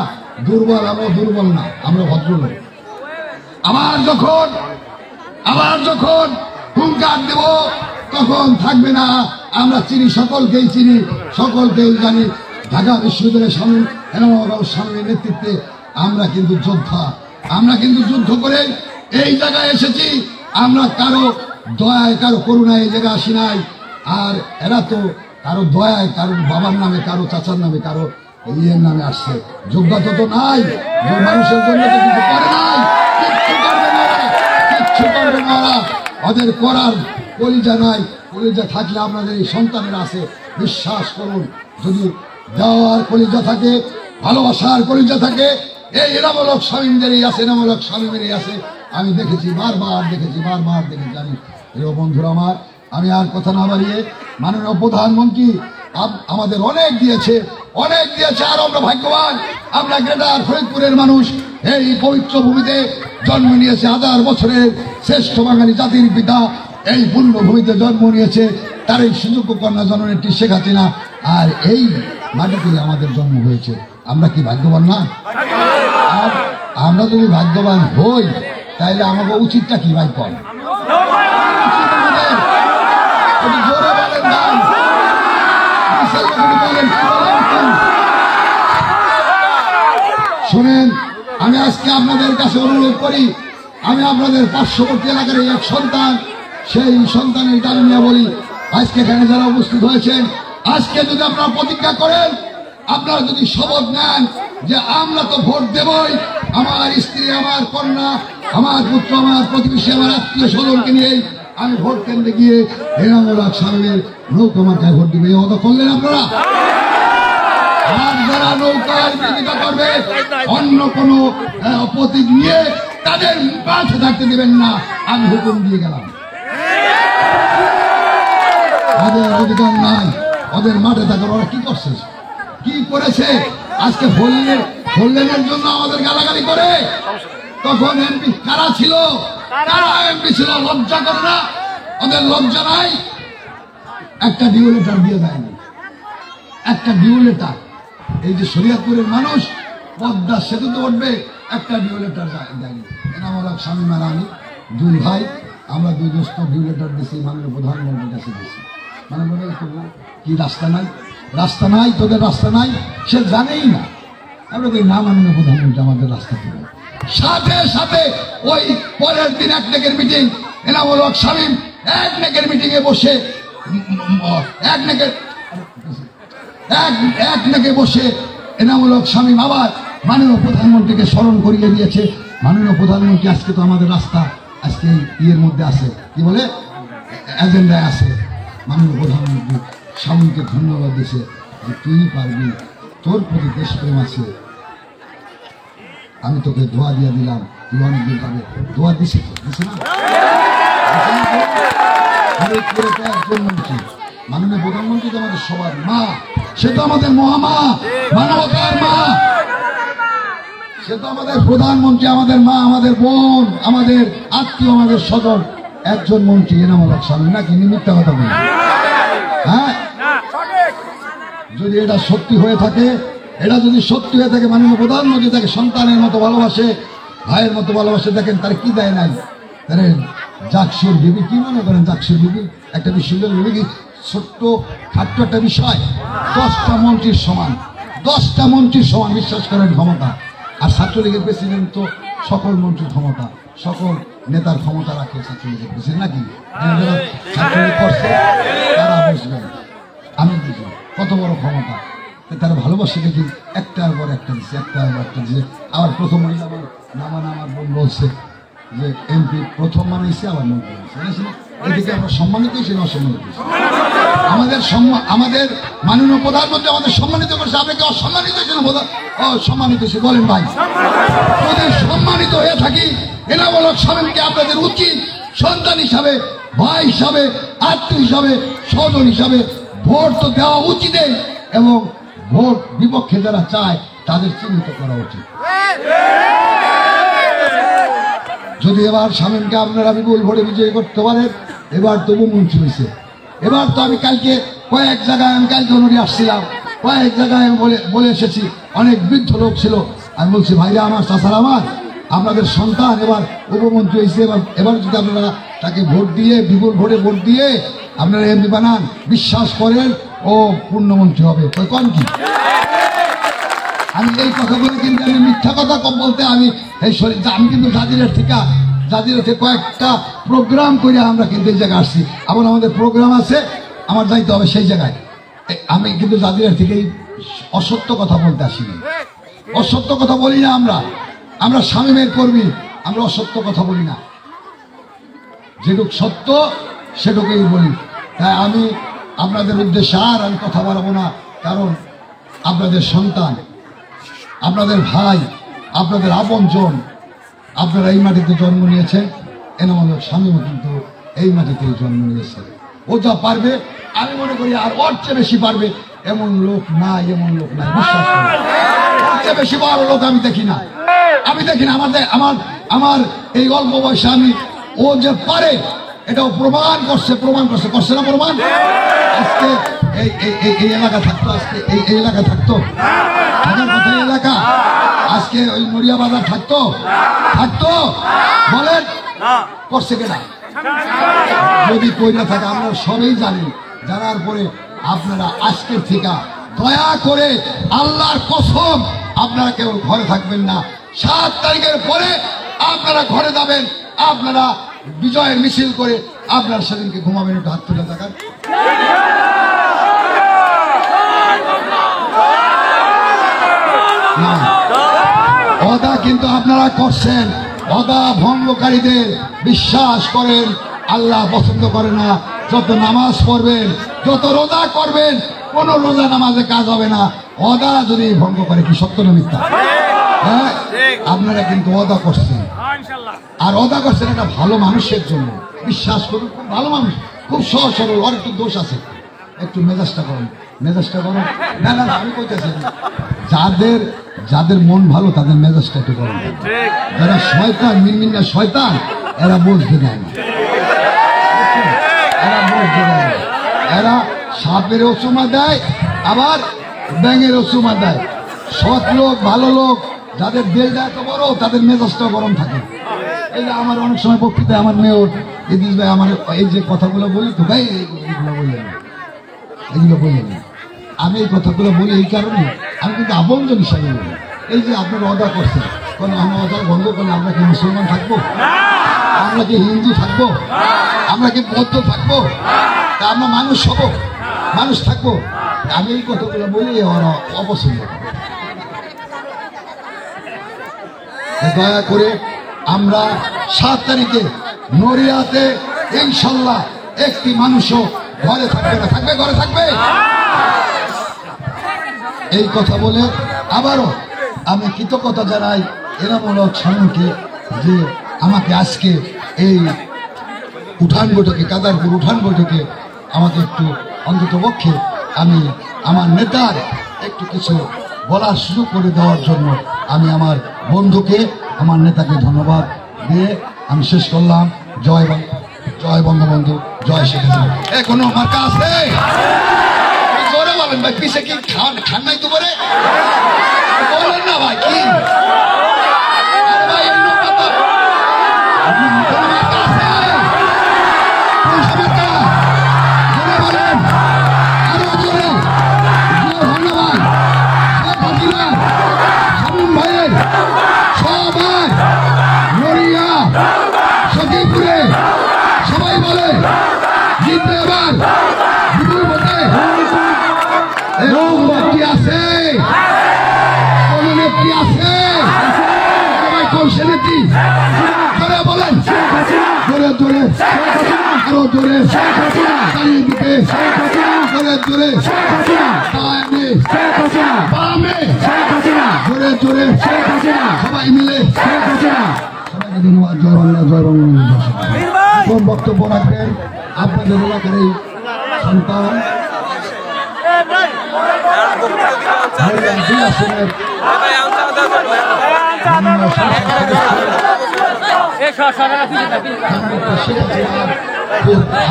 দুর্বল, আমরা দুর্বল না, আমরা ভদ্রলোক। আবার যখন হুঙ্কার দেব তখন থাকবে না। আমরা চিনি, সকলকেই চিনি, সকলকেই জানি। ঢাকা বিশ্ববিদ্যালয়ের স্বামীর নেতৃত্বে আমরা কিন্তু যোদ্ধা, আমরা কিন্তু যুদ্ধ করে এই জায়গায় এসেছি। আমরা কারো দয়ায়, কারো করুণায় এই জায়গায় আসি নাই। আর এরা তো কারো দয়ায়, কারো বাবার নামে, কারো চাচার নামে, কারো ইয়ের নামে আসছে। যোগ্যতা তো নাই, মানুষের জন্য তো কিছু করে নাই, কিচ্ছু করবে না, কিচ্ছু করবে না। ওদের করার কলিজা নাই, কলিজা থাকলে আপনাদের এই সন্তানের আছে। বিশ্বাস করুন, যদি দেওয়ার কলিজা থাকে, ভালোবাসার কলিজা থাকে, এই এনামুল হক শামীমদেরই আছে, এনামুল হক শামীমেরই আছে। আমি দেখেছি, বারবার দেখেছি। আমি প্রিয় বন্ধুরা আমার, আমি আর কথা না বাড়িয়ে, মাননীয় প্রধানমন্ত্রী আমাদের অনেক দিয়েছে। আর আমরা ভাগ্যবান, আমরা গ্রেটার ফরিদপুরের মানুষ। এই পবিত্র ভূমিতে জন্ম নিয়েছে, 1000 বছরের শ্রেষ্ঠ বাঙালি জাতির পিতা এই পুণ্যভূমিতে জন্ম নিয়েছে। তার এই সুযোগ্য কন্যা জননেত্রী শেখ হাসিনা। আর এই মাটিতে আমাদের জন্ম হয়েছে। আমরা কি ভাগ্যবান না? আর আমরা যদি ভাগ্যবান হই, তাহলে আমাকে উচিতটা কি ভাই? কম শোনেন, আমি আজকে আপনাদের কাছে অনুরোধ করি, আমি আপনাদের পার্শ্ববর্তী এলাকার এক সন্তান, সেই সন্তানের ডাল নিয়ে বলি, আজকে এখানে যারা উপস্থিত হয়েছেন, আজকে যদি আপনারা প্রতিজ্ঞা করেন, আপনারা যদি শপথ নেন যে আমরা তো ভোট দেবই, আমার স্ত্রী, আমার কন্যা, আমার পুত্র, আমার প্রতিবেশী, আমার আত্মীয় স্বজনকে নিয়েই আমি ভোট কেন্দ্রে গিয়ে এনামুল হক সাহেবের নৌকা মার্কায় ভোট দিবে, এই কথা করলেন আপনারা? আর যারা নৌকার বিরোধিতা করবে, অন্য কোন প্রতীক নিয়ে তাদের মাঠে থাকতে দেবেন না, আমি হুকুম দিয়ে গেলাম। ওদের অধিকার নাই, ওদের মাঠে থাকার। ওরা কি করছে, কি করেছে? আজকে ফোরলেনের জন্য আমাদের গালাগালি করে। তখন এমপি কারা ছিল? কারা এমপি ছিল? লজ্জা করে না? ওদের লজ্জা নাই? একটা ডিউলেটার দিয়ে দেয়নি, একটা ডিউলেটার। এই যে শরীয়তপুরের মানুষ পদ্মা সেতুতে উঠবে, একটা ডিউলেটার দেয়নি। এনামুল হক শামীম আর আমি দুই ভাই, আমরা দুই দোস্ত ডিউলেটার দিয়েছি, মাননীয় প্রধানমন্ত্রীর কাছে দিয়েছি। মানে মনে হচ্ছে কি রাস্তা নাই, রাস্তা নাই, তোদের রাস্তা নাই, সে জানেই না। আমরা কই না, মাননীয় প্রধানমন্ত্রী আমাদের রাস্তা দিল। সাথে সাথে ওই পরের দিন একনেকের মিটিং, এনামুল হক শামীম একনেকের মিটিং এ বসে একনেকে বসে এনামুল হক শামীম আবার মাননীয় প্রধানমন্ত্রীকে স্মরণ করিয়ে দিয়েছে, মাননীয় প্রধানমন্ত্রী আজকে তো আমাদের রাস্তা আজকে ইয়ের মধ্যে আছে, কি বলে এজেন্ডায় আছে। মাননীয় প্রধানমন্ত্রী শামীমকে ধন্যবাদ দিয়েছে যে তুই পারবি, তোর প্রতি দেশপ্রেম আছে, আমি তোকে দোয়া দিয়ে দিলাম, তুই অনেকদিন পাবে। দোয়া দিছে না? প্রধানমন্ত্রী, মাননীয় প্রধানমন্ত্রী তো আমাদের সবার মা, সে তো আমাদের মহামা, মানবতার মা, সে তো আমাদের প্রধানমন্ত্রী, আমাদের মা, আমাদের বোন, আমাদের আত্মীয়, আমাদের স্বজন একজন মন্ত্রী এনামুল হক শামীম, নাকি মিথ্যা কথা বলি? হ্যাঁ, যদি এটা সত্যি হয়ে থাকে, এটা যদি সত্যি হয়ে থাকে, মাননীয় প্রধানমন্ত্রী তাকে সন্তানের মতো ভালোবাসে, ভাইয়ের মতো ভালোবাসে, দেখেন তার কি দেয় নাই। তাহলে জাকসুর বিবি, কি মনে করেন জাকসুর বিবি? একটা বিশ্ববিদ্যালয় বিবি, ছোট্ট খাট্ট একটা বিষয়, 10টা মন্ত্রীর সমান, 10টা মন্ত্রীর সমান, বিশ্বাস করেন ক্ষমতা। আর ছাত্রলীগের প্রেসিডেন্ট তো সকল মন্ত্রীর ক্ষমতা, সকল নেতার ক্ষমতা রাখে ছাত্রলীগের প্রেসিডেন্ট, নাকি? যারা ছাত্রলীগ করছে তারা বুঝবেন, আমি বুঝি কত বড় ক্ষমতা। তারা ভালোবাসে দেখি একটার পর একটা দিচ্ছে, একটার পর একটা দিচ্ছে। আবার প্রথম আমার বোন বলছে যে এমপি প্রথম বানাইছে, আবার মন্ত্রী বানাইছে, এদিকে আমরা সম্মানিত হয়েছি না অসম্মানিত হয়েছি? আমাদের মাননীয় প্রধানমন্ত্রী আমাদের সম্মানিত করছে, আপনি কি অসম্মানিত হয়েছেন? সম্মানিত হয়েছে, বলেন ভাই। যদি সম্মানিত হয়ে থাকি, এনামুল হক শামীমকে আপনাদের উচিত সন্তান হিসাবে, ভাই হিসাবে, আত্মীয় হিসাবে, স্বজন হিসাবে ভোট তো দেওয়া উচিত, এবং ভোট বিপক্ষে যারা চায় তাদের চিহ্নিত করা উচিত। যদি এবার শামীমকে আপনারা বিপুল ভোটে বিজয়ী করতে পারেন, এবার তবু মন্ত্রী হয়েছে। এবার তো আমি কালকে কয়েক জায়গায়, আমি কালকে অনুরি আসছিলাম, কয়েক জায়গায় বলে এসেছি, অনেক বৃদ্ধ লোক ছিল, আমি বলছি ভাইরা আমার, চাচারা আমার, আপনাদের সন্তান এবার উপমন্ত্রী হয়েছে, এবার যদি আপনারা তাকে ভোট দিয়ে, বিপুল ভোটে ভোট দিয়ে আপনারা এমপি বানান, বিশ্বাস করেন ও পূর্ণমন্ত্রী হবে। কন কি? আমি এই কথা বলে কিন্তু আমি মিথ্যা কথা কম বলতে, আমি এই শরীর, আমি কিন্তু জাজিরের থেকে কয়েকটা প্রোগ্রাম করে আমরা কিন্তু এই জায়গায় আসছি। আবার আমাদের প্রোগ্রাম আছে, আমার যাইতে হবে সেই জায়গায়। আমি কিন্তু জাজিরের থেকেই অসত্য কথা বলতে আসিনি, অসত্য কথা বলি না। আমরা শামীমের কর্মী, আমরা অসত্য কথা বলি না, যেটুক সত্য সেটুকুই বলি। তাই আমি আপনাদের উদ্দেশ্যে আর আমি কথা বলবো না, কারণ আপনাদের সন্তান, আপনাদের ভাই, আপনাদের আপনজন, আপনারা এই মাটিতে জন্ম নিয়েছেন, এনামুল হক শামীমও কিন্তু এই মাটিতেই জন্ম নিয়েছে। ও যা পারবে, আমি মনে করি আর ওর চেয়ে বেশি পারবে এমন লোক নাই, এমন লোক নাই, বিশ্বাস করি। ওর চেয়ে বেশি বড় লোক আমি দেখি না, আমি দেখি না। আমার এই অল্প বয়সে আমি, ও যে পারে এটাও প্রমাণ করছে না প্রমাণ? আজকে এই এলাকা থাকতো, আজকে এই এলাকা থাকতো, এলাকা আজকে ওই নড়িয়া বাজার থাকতো বলেন? করছে কেনা? যদি কইরা থাকে, আমরা সবাই জানি। জানার পরে আপনারা আজকের থেকে দয়া করে, আল্লাহর কসম, আপনারা কেউ ঘরে থাকবেন না। 7 তারিখের পরে আপনারা ঘরে যাবেন, আপনারা বিজয়ের মিছিল করে আপনারা সেদিনকে ঘুমাবেন। একটু হাত তুলে থাকার না, ওদা কিন্তু আপনারা করছেন। ওদা ভঙ্গকারীদের বিশ্বাস করেন আল্লাহ পছন্দ করে না। যত নামাজ পড়বেন, যত রোজা করবেন, কোন রোজা নামাজে কাজ হবে না ওদা যদি ভঙ্গ করে। কি সত্য না মিথ্যা? হ্যাঁ, আপনারা কিন্তু ওদা করছেন, আর ওদা করছেন একটা ভালো মানুষের জন্য। বিশ্বাস করুন, খুব ভালো মানুষ, খুব সহজ সরল। ওর একটু দোষ আছে, একটু মেজাজটা করুন, মেজাজটা করুন। না না, আমি কইতেছি যাদের যাদের মন ভালো তাদের মেজাজটা একটু গরম। যারা শয়তান, মিনমিনা শয়তান, এরা বুঝতে দেয় না, এরা বুঝতে দেয় না। এরা সাপেরও চুমা দেয়, আবার ব্যাঙেরও চুমা দেয়। সৎ লোক, ভালো লোক, যাদের দিলটা এত বড়, তাদের মেজাজটা গরম থাকে। এই যে আমার অনেক সময় বক্তৃতায় আমার মেয়র ইদিস ভাই আমার এই যে কথাগুলো বলি, তো ভাই এগুলো বললেন না, এগুলো বললেন না। আমি এই কথাগুলো বলি এই কারণে, আমি কিন্তু আপনজন হিসাবে বলি। এই যে আপনারা অদা করছেন, কারণ আমরা অদা বন্ধ করলে আমরা কি মুসলমান থাকবো? আমরা কি হিন্দু থাকবো? আমরা কি বৌদ্ধ থাকবো? তা আমরা মানুষ হব, মানুষ থাকবো। আমি এই কথাগুলো বলি, ওরা অপছন্দ করে। দয়া করে আমরা 7 তারিখে নড়িয়াতে ইনশাল্লাহ একটি মানুষও ঘরে থাকবে না। থাকবে? ঘরে থাকবে? এই কথা বলে আবারও আমি কৃতজ্ঞতা জানাই এনামূলক সামনকে, যে আমাকে আজকে এই উঠান বৈঠকে, কাদারপুর উঠান বৈঠকে আমাকে একটু অন্তত পক্ষে আমি আমার নেতার একটু কিছু বলার সুযোগ করে দেওয়ার জন্য আমি আমার বন্ধুকে, আমার নেতাকে ধন্যবাদ দিয়ে আমি শেষ করলাম। জয় জয় বঙ্গবন্ধু, জয় শেখ হাসিনা। এখনো মার্কা আছে? জোরে বলেন ভাই, পিছে কি খান নাই তো করে বলেন না ভাই, কি সবাই বলে জিতবে এবার বিপুল ভোটে। নেত্রী আছে, কোন নেত্রী আছে? সবাই কৌশে নেত্রী জোরে বলেন, জোরে জোরে, আরো জোরে, চারিদিকে জোরে জোরে, ডানে বামে জোরে জোরে, সবাই মিলে। সবাইকে ধন্যবাদ। জয় বাংলা, জয় বঙ্গবন্ধু। কোন বক্তব্য রাখবেন আপনাদের এলাকার এই সন্তান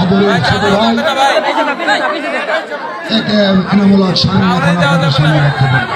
আদরের ছোট ভাই একে এনামূলক সামনে সামনে রাখতে পারেন।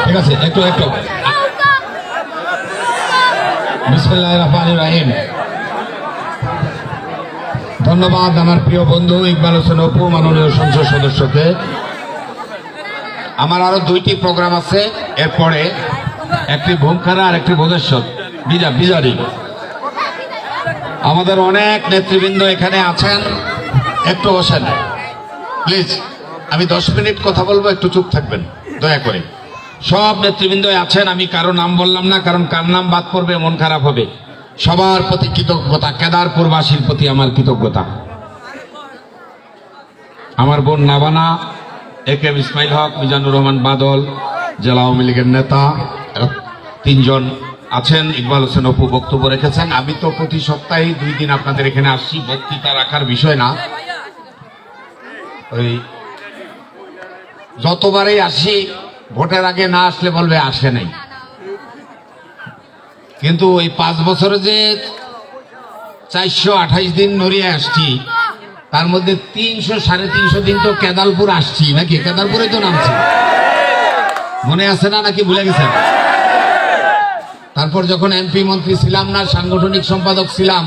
ঠিক আছে, একটু একটু বিসমিল্লাহির রহমানির রহিম। ধন্যবাদ আমার প্রিয় বন্ধু ইকবাল হোসেন অপু, মাননীয় সংসদ সদস্যকে। আমার আরো 2টি প্রোগ্রাম আছে, এরপরে একটি ভূমখানা আর একটি বোধেশ্বর বিজারি। আমাদের অনেক নেতৃবৃন্দ এখানে আছেন, একটু বসেন প্লিজ। আমি 10 মিনিট কথা বলবো, একটু চুপ থাকবেন দয়া করে। সব নেতৃবৃন্দ আছেন, আমি কারো নাম বললাম না, কারণ কার নাম বাদ পড়বে মন খারাপ হবে। সবার প্রতি কৃতজ্ঞতা, কেদারপুরবাসীর প্রতি আমার কৃতজ্ঞতা। আমার বোন নাবানা, একে ইসমাইল হক, মিজানুর রহমান বাদল, জেলা আওয়ামী লীগের নেতা, 3 জন আছেন। ইকবাল হোসেন অপু বক্তব্য রেখেছেন। আমি তো প্রতি সপ্তাহে 2 দিন আপনাদের এখানে আসছি, বক্তৃতা রাখার বিষয় না। ওই যতবারই আসি ভোটের আগে না আসলে বলবে আসে নাই, কিন্তু ওই 5 বছরে যে 428 দিন নড়িয়া আসছি, তার মধ্যে 300 350 দিন তো কেদারপুর আসছি, নাকি কেদারপুরে তো নামছি, মনে আছে না নাকি ভুলে গেছেন? তারপর যখন এমপি মন্ত্রী ছিলাম না, সাংগঠনিক সম্পাদক ছিলাম,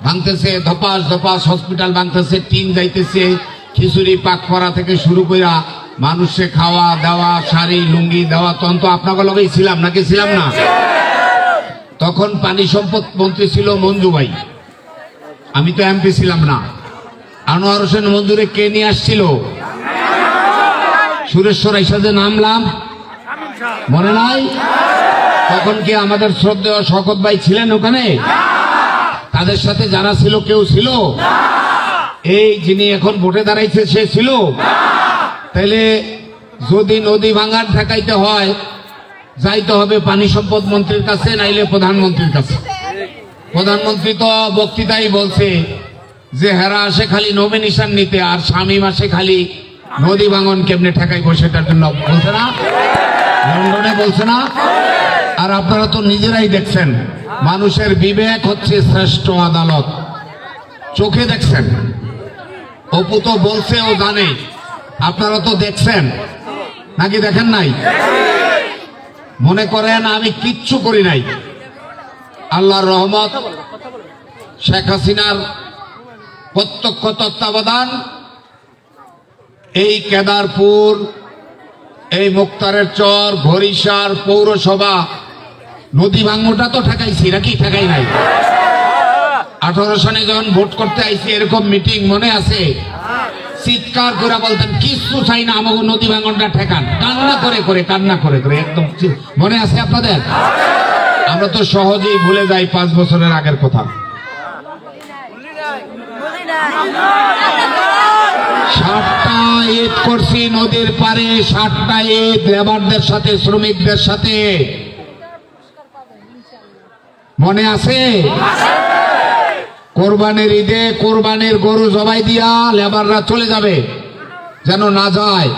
ভাঙতেছে ধপাস ধপাস হসপিটাল ভাঙতেছে, টিন যাইতেছে, খিচুড়ি পাক করা থেকে শুরু কইরা মানুষে খাওয়া দাওয়া, শাড়ি লুঙ্গি দেওয়া, তখন তো আপনাকে লগেই ছিলাম, নাকি ছিলাম না? তখন পানি সম্পদ মন্ত্রী ছিল মঞ্জু ভাই, আমি তো এমপি ছিলাম না। আনোয়ার হোসেন মঞ্জুরে কে নিয়ে আসছিল? সুরেশ্বর এসে নামলাম, মনে নাই? তখন কি আমাদের শ্রদ্ধেয় শওকত ভাই ছিলেন ওখানে? তাদের সাথে যারা ছিল কেউ ছিল? এই যিনি এখন ভোটে দাঁড়াইছে সে ছিল? তাইলে যদি নদী ভাঙার ঠেকাইতে হয় যাইতে হবে পানি সম্পদ মন্ত্রীর কাছে, নাইলে প্রধানমন্ত্রীর কাছে। প্রধানমন্ত্রী তো বক্তৃতাই বলছে যে হেরা আসে খালি নমিনেশন নিতে, আর শামীম আসে খালি নদী ভাঙন কেমনে ঠেকাইবো সেটার জন্য, বলছে না? লন্ডনে বলছে না? আর আপনারা তো নিজেরাই দেখছেন, মানুষের বিবেক হচ্ছে শ্রেষ্ঠ আদালত, চোখে দেখছেন। অপু তো বলছে, ও জানে, আপনারা তো দেখছেন, নাকি দেখেন নাই? মনে করেন আমি কিচ্ছু করি নাই, আল্লাহর রহমত, শেখ হাসিনার প্রত্যক্ষ তত্ত্বাবধান, এই কেদারপুর, এই মুক্তারের চর, ঘড়িসার পৌরসভা নদী ভাঙনটা তো ঠেকাইছি, নাকি ঠেকাই নাই? 18 সালে যখন ভোট করতে আইছি এরকম মিটিং মনে আছে? চিৎকার করে বলতেন কিচ্ছু চাই না, আমাকে নদী ভাঙনটা ঠেকান, কান্না করে করে একদম, মনে আছে আপনাদের? আমরা তো সহজেই ভুলে যাই 5 বছরের আগের কথা। 60টা ঈদ করছি নদীর পারে, 60টা ঈদ লেবারদের সাথে, শ্রমিকদের সাথে, মনে আছে? কোরবানির ঈদে কোরবানির গরু জবাই দিয়া লেবাররা চলে যাবে, যেন না যায়।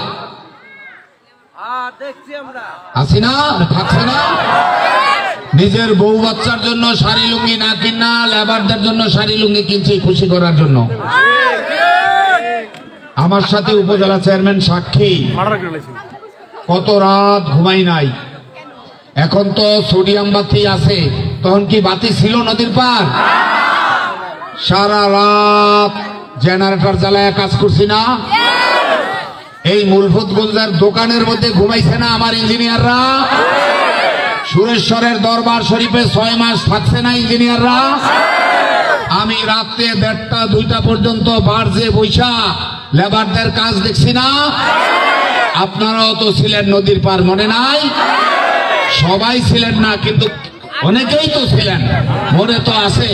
আছি না? থাকছে না? নিজের বউ বাচ্চার জন্য শাড়ি লুঙ্গি না কিনা লেবারদের জন্য শাড়ি লুঙ্গি কিনছি খুশি করার জন্য। আমার সাথে উপজেলা চেয়ারম্যান সাক্ষী, কত রাত ঘুমাই নাই। এখন তো সোডিয়াম বাতি আছে, তখন কি বাতি ছিল নদীর পার? সারা রাত জেনারেটর জ্বালায় কাজ করছি না? এই মুলফুতগঞ্জের দোকানের মধ্যে ঘুমাইছে না আমার ইঞ্জিনিয়াররা? সুরেশ্বরের দরবার শরীফে 6 মাস থাকছে না ইঞ্জিনিয়াররা? আমি রাত্রে 1:30টা 2টা পর্যন্ত বার্জে বৈশা লেবারদের কাজ দেখছি না? আপনারাও তো ছিলেন নদীর পার, মনে নাই? সবাই ছিলেন না, কিন্তু অনেকেই তো ছিলেন, মনে তো আছে।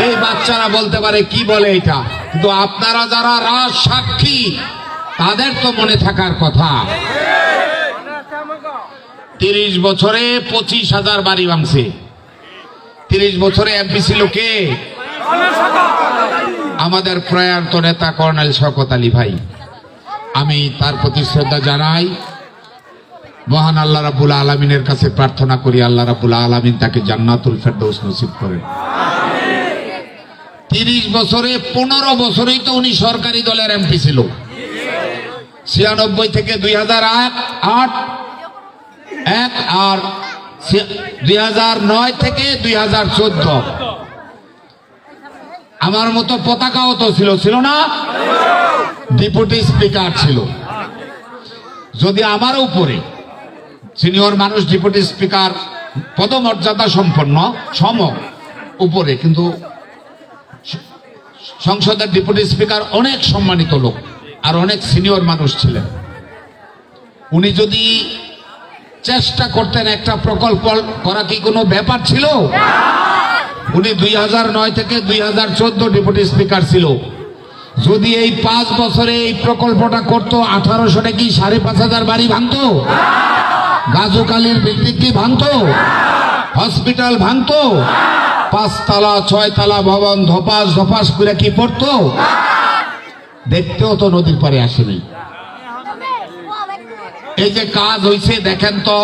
এই বাচ্চারা বলতে পারে কি বলে এটা, কিন্তু আপনারা যারা রাজ সাক্ষী তাদের তো মনে থাকার কথা। 30 বছরে 25,000 বাড়ি ভাঙছে। 30 বছরে এমপি ছিল কে? আমাদের প্রয়াত নেতা কর্নেল শওকত আলী ভাই। আমি তার প্রতি শ্রদ্ধা জানাই। মহান আল্লাহ রাব্বুল আলামিনের কাছে প্রার্থনা করি আল্লাহ রাব্বুল আলামিন তাকে জান্নাতুল ফেরদৌস নসিব করেন। 30 বছরে 15 বছরেই তো উনি সরকারি দলের এমপি ছিল। 96 থেকে 2008 আর 2009 থেকে 2014 আমার মতো পতাকাও তো ছিল না? ডেপুটি স্পিকার ছিল। যদি আমার উপরে সিনিয়র মানুষ ডেপুটি স্পিকার পদমর্যাদা সম্পন্ন সম উপরে, কিন্তু সংসদের ডেপুটি স্পিকার অনেক সম্মানিত লোক আর অনেক সিনিয়র মানুষ ছিলেন। উনি যদি চেষ্টা করতেন একটা প্রকল্প করা কি কোনো ব্যাপার ছিল? উনি 2009 থেকে 2014 ডেপুটি স্পিকার ছিল। যদি এই 5 বছরে এই প্রকল্পটা করতো, 1800 কি 5,500 বাড়ি ভাঙতো? গাজুকালির বিল্ডিং কি ভাঙতো? হসপিটাল ভাঙতো? 5 তলা 6 তলা ভবন ধপাস ধপাস করে কি পড়তো? দেখতেও তো নদীর পারে আসেনি। এই যে কাজ হইছে দেখেন তো,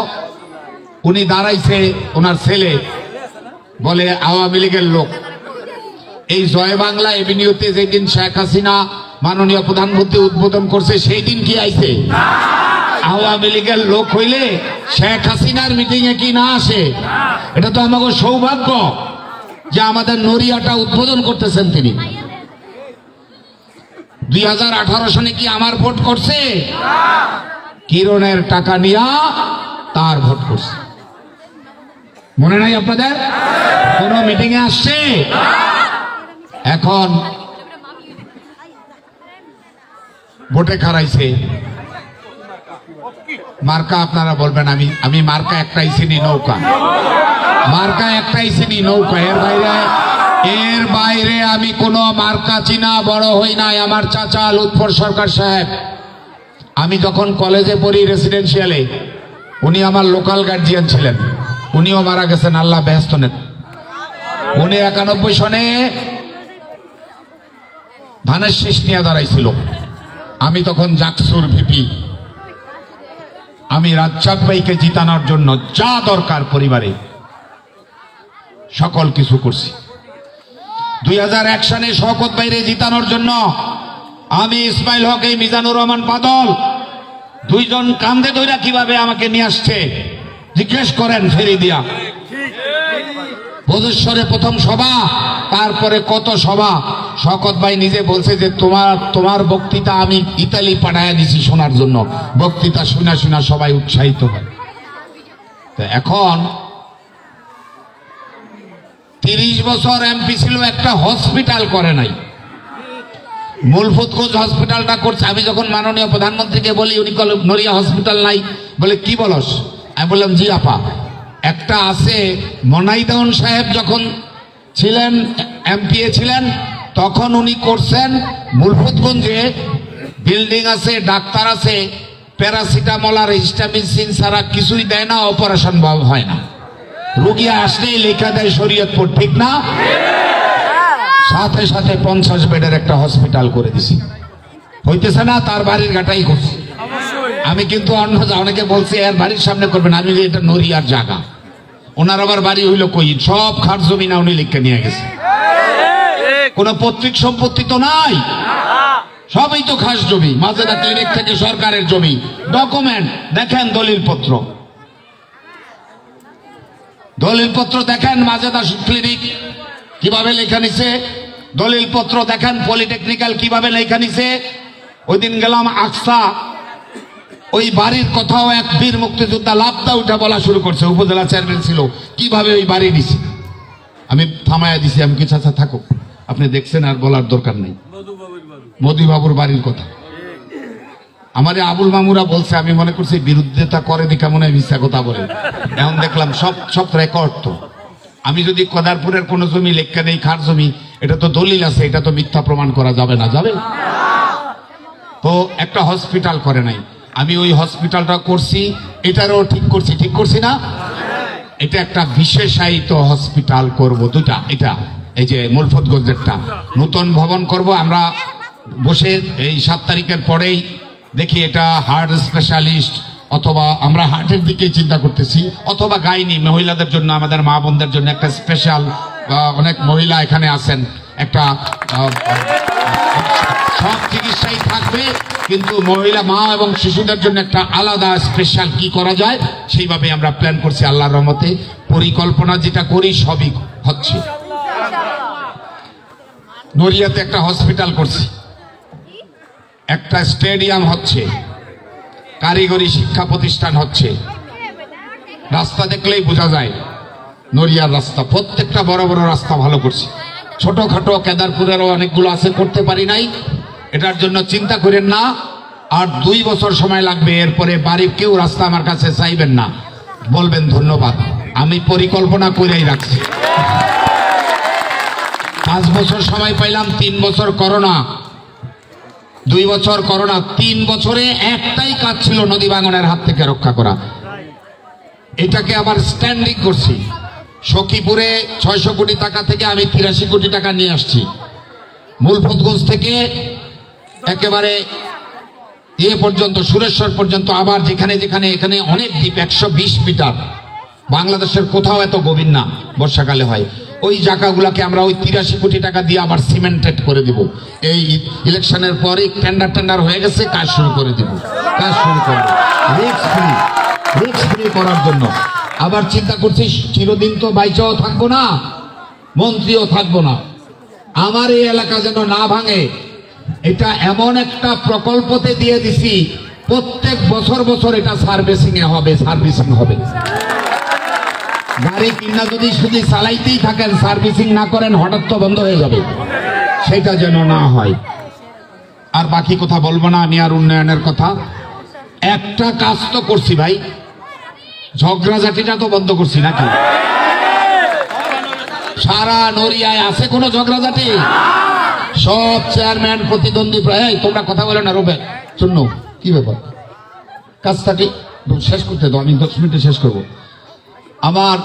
উনি দাঁড়াইছে, ওনার ছেলে বলে আওয়ামী লীগের লোক, এই জয় বাংলা এভিনিউতে যেদিন শেখ হাসিনা মাননীয় প্রধানমন্ত্রী উদ্বোধন করছে সেই দিন কি আইছে? আওয়ামী লীগের লোক হইলে শেখ হাসিনার মিটিং এ কি না আসে? এটা তো আমাদের সৌভাগ্য যে আমাদের নড়িয়াটা উদ্বোধন করতেছেন তিনি। 2018 সনে কি আমার ভোট করছে? কিরণের টাকা নিয়া তার ভোট করছে। মনে নাই আপনাদের? কোন মিটিং এ আসছে? এখন ভোটে খারাইছে মার্কা। আপনারা বলবেন আমি মার্কা একটাই চিনি, নৌকা। মার্কা একটাই চিনি, নৌকা। এর বাইরে আমি কোনো মার্কা চিনা বড় হই নাই। আমার চাচা লুৎফর সরকার সাহেব, আমি যখন কলেজে পড়ি রেসিডেন্সিয়ালে, উনি আমার লোকাল গার্জিয়ান ছিলেন। উনিও মারা গেছেন, আল্লাহ বেহেশত নেন। উনি 91 সনে ধানের শীষ নিয়ে দাঁড়াইছিল। আমি তখন জাকসুর ভিপি। আমি রাজ্জাক ভাইকে জিতানোর জন্য যা দরকার পরিবারে সকল কিছু করছি। 2001 সনে শওকত ভাইরে জিতানোর জন্য আমি, ইসমাইল হক, এই মিজানুর রহমান বাদল, দুইজন কান্দে ধইরা কিভাবে আমাকে নিয়ে আসছে জিজ্ঞেস করেন ফেরি দিয়া। ভোজেশ্বরে প্রথম সভা, তারপরে কত সভা। শওকত ভাই নিজে বলছে যে তোমার বক্তৃতা আমি ইতালি পাঠায় দিছি শোনার জন্য। বক্তৃতা শুনা শুনা সবাই উৎসাহিত হয়। তো এখন 30 বছর এমপি ছিল, একটা হসপিটাল করে নাই। মুলফুতগঞ্জ হসপিটালটা করছে। আমি যখন মাননীয় প্রধানমন্ত্রীকে বলি, উনি বলে নড়িয়া হসপিটাল নাই। বলে কি বলস? আমি বললাম জি আপা, একটা আছে। মনাইদাউন সাহেব যখন ছিলেন এমপিএ ছিলেন তখন উনি করছেন। মুলফুতগঞ্জে বিল্ডিং আছে, ডাক্তার আছে, প্যারাসিটামল আর হিস্টামিন ছাড়া কিছুই দেয় না, অপারেশন হয় না। রোগী আসলেই লেখা দেয় শরীয়তপুর, ঠিক না? সাথে সাথে 50 বেডের একটা হসপিটাল করে দিছি। হইতেছে না? তার বাড়ির ঘাটাই করছি আমি। কিন্তু অনেকে বলছে এর বাড়ির সামনে করবেন। আমি এটা নড়িয়ার জায়গা। ওনার আবার বাড়ি হইল কই? সব খাট জমি না উনি লিখে নিয়ে গেছে। কোন পৈতৃক সম্পত্তি তো নাই, সবই তো খাস জমি। মাজেদা ক্লিনিক থেকে সরকারের জমি। ডকুমেন্ট দেখেন, দলিলপত্র দেখেন। মাজেদা ক্লিনিক কিভাবে লেখা নিছে, দলিলপত্র দেখেন। পলিটেকনিক্যাল কিভাবে লেখা নিছে। ওই দিন গেলাম আকসা, ওই বাড়ির কথাও এক বীর মুক্তিযোদ্ধা লাফদা উঠা বলা শুরু করছে। উপজেলা চেয়ারম্যান ছিল, কিভাবে ওই বাড়ি দিছে। আমি থামায়া দিছি। আমি কিছু আচ্ছা থাকুক, আপনি দেখছেন, আর বলার দরকার নেই। মধুবাবুর বাড়ির কথা আমারে আবুল মামুরা বলছে। আমি মনে করছি বিরুদ্ধতা করে দেখা মনে হয় মিথ্যা কথা বলে। এখন দেখলাম সব রেকর্ড। তো আমি যদি কদারপুরের কোন জমি লেখা নেই, খার জমি, এটা তো দলিল আছে, এটা তো মিথ্যা প্রমাণ করা যাবে না? যাবে। তো একটা হসপিটাল করে নাই, আমি ওই হসপিটালটা করছি। এটারও ঠিক করছি না? এটা একটা বিশেষায়িত হসপিটাল করব, দুটা। এটা এই যে মুলফতগঞ্জেরটা নতুন ভবন করব আমরা। বসে এই 7 তারিখের পরেই দেখি এটা হার্ট স্পেশালিস্ট, অথবা আমরা হার্টের দিকে চিন্তা করতেছি, অথবা গাইনি মহিলাদের জন্য, আমাদের মা বোনদের জন্য একটা স্পেশাল। অনেক মহিলা এখানে আছেন। একটা সব চিকিৎসাই থাকবে, কিন্তু মহিলা, মা এবং শিশুদের জন্য একটা আলাদা স্পেশাল কি করা যায় সেইভাবে আমরা প্ল্যান করছি। আল্লাহর রহমতে পরিকল্পনা যেটা করি সবই হচ্ছে। নড়িয়াতে একটা হসপিটাল করছি, একটা স্টেডিয়াম হচ্ছে, কারিগরি শিক্ষা প্রতিষ্ঠান হচ্ছে। রাস্তা দেখলেই বোঝা যায় নড়িয়ার রাস্তা। প্রত্যেকটা বড় বড় রাস্তা ভালো করছি। ছোটখাটো কেদারপুরেরও অনেকগুলো আছে, করতে পারি নাই। এটার জন্য চিন্তা করেন না। আর 2 বছর সময় লাগবে। এরপরে বাড়ির কেউ রাস্তা আমার কাছে চাইবেন না, বলবেন ধন্যবাদ। আমি পরিকল্পনা করেই রাখছি। 5 বছর সময় পাইলাম, 3 বছর করোনা, 2 বছর করোনা। 3 বছরে একটাই কাজ ছিল, নদী ভাঙনের হাত থেকে রক্ষা করা। এটাকে আবার স্ট্যান্ডিং করছি। সখীপুরে 600 কোটি টাকা থেকে আমি 83 কোটি টাকা নিয়ে আসছি। মুলফতগঞ্জ থেকে একেবারে পর্যন্ত, সুরেশ্বর পর্যন্ত। আবার যেখানে যেখানে এখানে অনেক দ্বীপ, 120 মিটার। বাংলাদেশের কোথাও এত গভীর না, বর্ষাকালে হয়। ওই জায়গাগুলোকে আমরা ওই 83 কোটি টাকা দিয়ে আবার সিমেন্টেড করে দিব। এই ইলেকশনের পরে টেন্ডার হয়ে গেছে, কাজ শুরু করে দিব, কাজ শুরু করব রিস্ক ফ্রি করার জন্য। আবার চিন্তা করছি চিরদিন তো বাইচাও থাকবো না, মন্ত্রীও থাকবো না, আমার এই এলাকা যেন না ভাঙে, এটা এমন একটা প্রকল্পতে দিয়ে দিছি প্রত্যেক বছর এটা সার্ভিসিং হবে। গাড়ি কিনা যদি শুধু চালাইতেই থাকেন, সার্ভিসিং না করেন, হঠাৎ তো বন্ধ হয়ে যাবে, সেটা যেন না হয়। আর বাকি কথা বলবো না আমি, আর উন্নয়নের কথা। একটা কাজ তো করছি ভাই, ঝগড়াঝাটিটা তো বন্ধ করছি নাকি? সারা নড়িয়ায় আছে কোনো ঝগড়াঝাটি? সব চেয়ারম্যান প্রতিদ্বন্দ্বী, প্রায় তোমরা কথা বলে না রবে শূন্য, কি ব্যাপার? কাজটা কি শেষ করতে দাও, আমি 10 মিনিটে শেষ করবো। আমার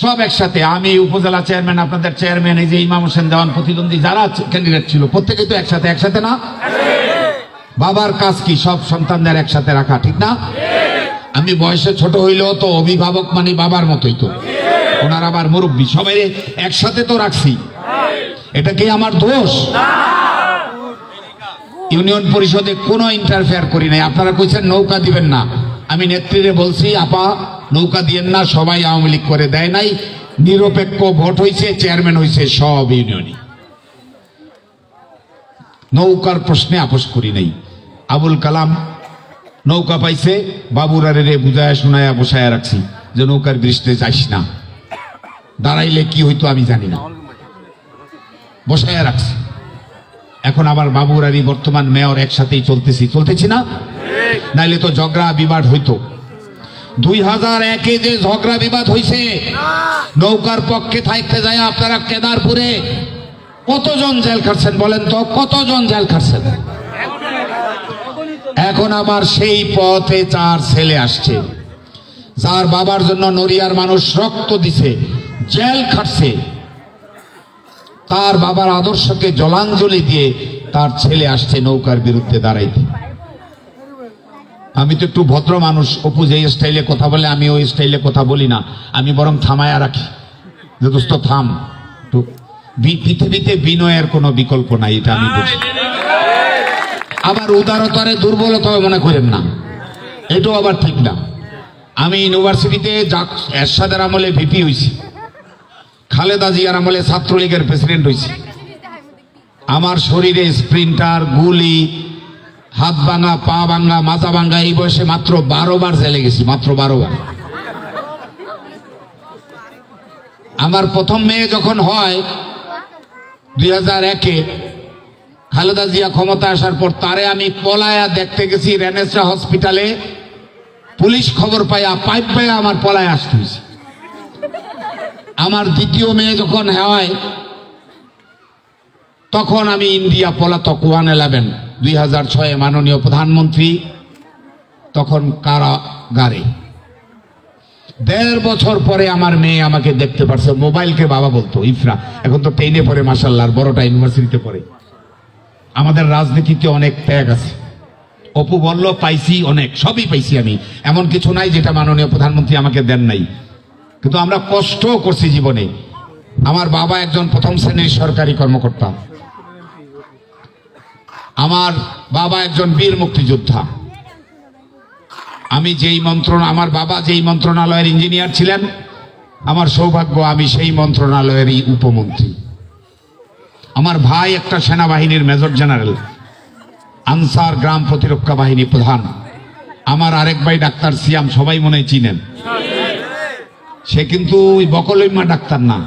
সব একসাথে, আমি উপজেলা চেয়ারম্যান, আপনাদের চেয়ারম্যান, এই যে ইমাম হোসেন দেওয়ান, প্রতিদ্বন্দ্বী যারা ক্যান্ডিডেট ছিল প্রত্যেকে তো একসাথে না? বাবার কাজ কি সব সন্তানদের একসাথে রাখা, ঠিক না? আমি বয়সে ছোট হইলেও তো অভিভাবক মানে বাবার মতোই তো, ওনার আবার মুরব্বী, সবাই একসাথে তো রাখছি। এটা কি আমার দোষ? ইউনিয়ন পরিষদে কোনো ইন্টারফেয়ার করি নাই। আপনারা কইছেন নৌকা দিবেন না, আমি নেত্রীরে বলছি আপা নৌকা দিয়েন না, সবাই আওয়ামী লীগ করে দেয় নাই, নিরপেক্ষ ভোট হয়েছে, চেয়ারম্যান হয়েছে সব ইউনিয়নই। নৌকার প্রশ্নে আপোষ করি নাই। আবুল কালাম নৌকা পাইছে, বাবুরারে বুঝায় শোনায়া বসায়া রাখছি যে নৌকার বৃষ্টিতে যাইস না, দাঁড়াইলে কি হইতো আমি জানি না, বসায়া রাখছি। এখন আবার বাবুরারি বর্তমান মেয়র, একসাথেই চলতেছি না, নাইলে তো ঝগড়া বিবাদ হইতো। 2001-এ যে ঝগড়া বিবাদ হইছে, নৌকার পক্ষে থাকতে যায় আপনারা কেদারপুরে কতজন জেল খাটছেন বলেন তো, কতজন জেল খাটছেন? এখন আমার সেই পথে 4 ছেলে আসছে, যার বাবার জন্য নড়িয়ার মানুষ রক্ত দিছে, জেল খাটছে, তার বাবার আদর্শকে জলাঞ্জলি দিয়ে তার ছেলে আসছে নৌকার বিরুদ্ধে দাঁড়াইতে। আমি তো একটু ভদ্র মানুষ, অপু যে স্টাইলে কথা বলে আমি ওই স্টাইলে কথা বলি না, আমি বরং থামায়া রাখি যে দোস্ত থাম। তো পৃথিবীতে বিনয়ের কোনো বিকল্প নাই, এটা আমি বুঝি। আবার উদারতারে দুর্বলতা মনে করেন না, এটাও আবার ঠিক না। আমি ইউনিভার্সিটিতে এরশাদের আমলে ভিপি হয়েছি, খালেদা জিয়ার আমলে ছাত্রলীগের প্রেসিডেন্ট হয়েছি। আমার শরীরে স্প্রিন্টার, গুলি, হাত ভাঙা, পা ভাঙা, মাথা ভাঙা, এই বয়সে মাত্র 12 বার জেলে গেছি, মাত্র 12 বার। আমার প্রথম মেয়ে যখন হয় 2001-এ, খালেদা জিয়া ক্ষমতা আসার পর তারে আমি পলায়া দেখতে গেছি রেনেসা হসপিটালে, পুলিশ খবর পাইয়া পাইপ পাইয়া আমার পলায় আসতে হয়েছে। আমার দ্বিতীয় মেয়ে যখন হয় তখন আমি ইন্ডিয়া পলাতক 111, 2006-এ মাননীয় প্রধানমন্ত্রী তখন কারাগারে। 1.5 বছর পরে আমার মেয়ে আমাকে দেখতে পারছে, মোবাইলকে বাবা বলতো, ইফরা এখন তো 10-এ পড়ে মাশাআল্লাহ, বড়টা ইউনিভার্সিটিতে পড়ে। আমাদের রাজনীতিতে অনেক ত্যাগ আছে। অপু বলল পাইছি অনেক, সবই পাইছি আমি, এমন কিছু নাই যেটা মাননীয় প্রধানমন্ত্রী আমাকে দেন নাই, কিন্তু আমরা কষ্ট করছি জীবনে। আমার বাবা একজন প্রথম শ্রেণীর সরকারি কর্মকর্তা, আমার বাবা একজন বীর মুক্তিযোদ্ধা। আমি আমার বাবা যেই মন্ত্রণালয়ের ইঞ্জিনিয়ার ছিলেন, আমার সৌভাগ্য আমি সেই মন্ত্রণালয়েরই উপমন্ত্রী। আমার ভাই একটা সেনাবাহিনীর মেজর জেনারেল, আনসার গ্রাম প্রতিরক্ষা বাহিনী প্রধান। আমার আরেক ভাই ডাক্তার সিয়াম, সবাই মনে চিনেন, সে কিন্তু ওই বকলইমা ডাক্তার না,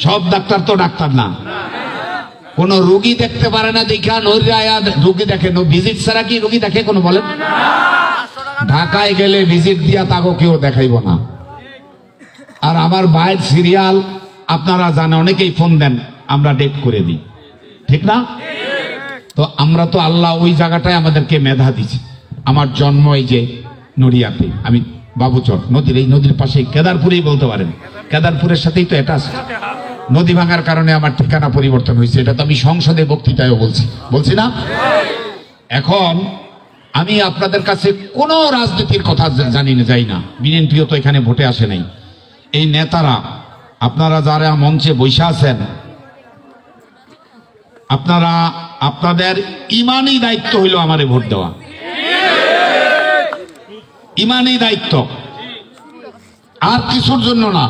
সব ডাক্তার তো ডাক্তার না, কোন রোগী দেখতে পারে না দেখা রোগী দেখে, ভিজিট ছাড়া কি রোগী দেখে কোনো বলেন? ঢাকায় গেলে ভিজিট দিয়া তাকে কেউ দেখাইব না। আর আমার ভাইয়ের সিরিয়াল আপনারা জানেন, অনেকেই ফোন দেন, আমরা ডেট করে দিই, ঠিক না? তো আমরা তো আল্লাহ ওই জায়গাটায় আমাদেরকে মেধা দিচ্ছে। আমার জন্ম এই যে নড়িয়াতে, আমি বাবুচর নদীর, এই নদীর পাশে কেদারপুরেই বলতে পারেন, কেদারপুরের সাথেই তো এটা আছে। নদী ভাঙার কারণে আমার ঠিকানা পরিবর্তন হয়েছে, এটা তো আমি সংসদে বক্তৃতায় বলছি না। এখন আমি আপনাদের কাছে কোনো রাজনীতির কথা জানি না, যাই না, বিএনপিও তো এখানে ভোটে আসে নাই, এই নেতারা আপনারা যারা মঞ্চে বসে আছেন, আপনারা আপনাদের ইমানি দায়িত্ব হইল আমারে ভোট দেওয়া, ইমানি দায়িত্ব, আর কিছুর জন্য না।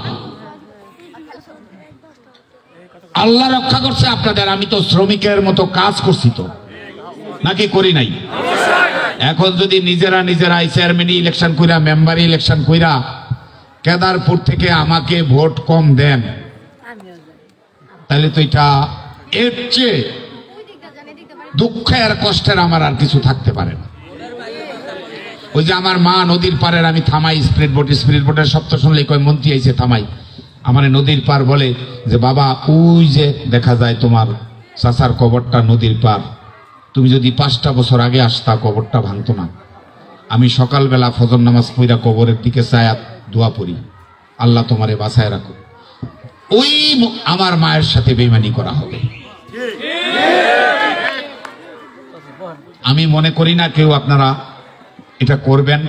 আল্লাহ রক্ষা করছে আপনাদের। আমি তো শ্রমিকের মতো কাজ করছি, তো নাকি করি নাই? এখন যদি নিজেরা চেয়ারম্যান ইলেকশন কইরা, মেম্বার ইলেকশন কইরা কেদারপুর থেকে আমাকে ভোট কম দেন, তাহলে তো এটা এর চেয়ে দুঃখের কষ্টের আমার আর কিছু থাকতে পারে না। ওই যে আমার মা নদীর পাড়ের, আমি থামাই স্পিড বোটের শব্দ শুনলে কয় মন্ত্রী আইছে, থামাই। আমার নদীর পার বলে যে বাবা ওই যে দেখা যায় তোমার চাচার কবরটা নদীর পার, তুমি যদি 5টা বছর আগে আসতা কবরটা ভাঙতো না। আমি সকালবেলা ফজর নামাজ পড়া কবরের দিকে চায়া দোয়া পড়ি, আল্লাহ তোমারে বাঁচায় রাখো। ওই আমার মায়ের সাথে বেঈমানি করা হবে। আমি মনে করি না কেউ আপনারা এটা করবেন।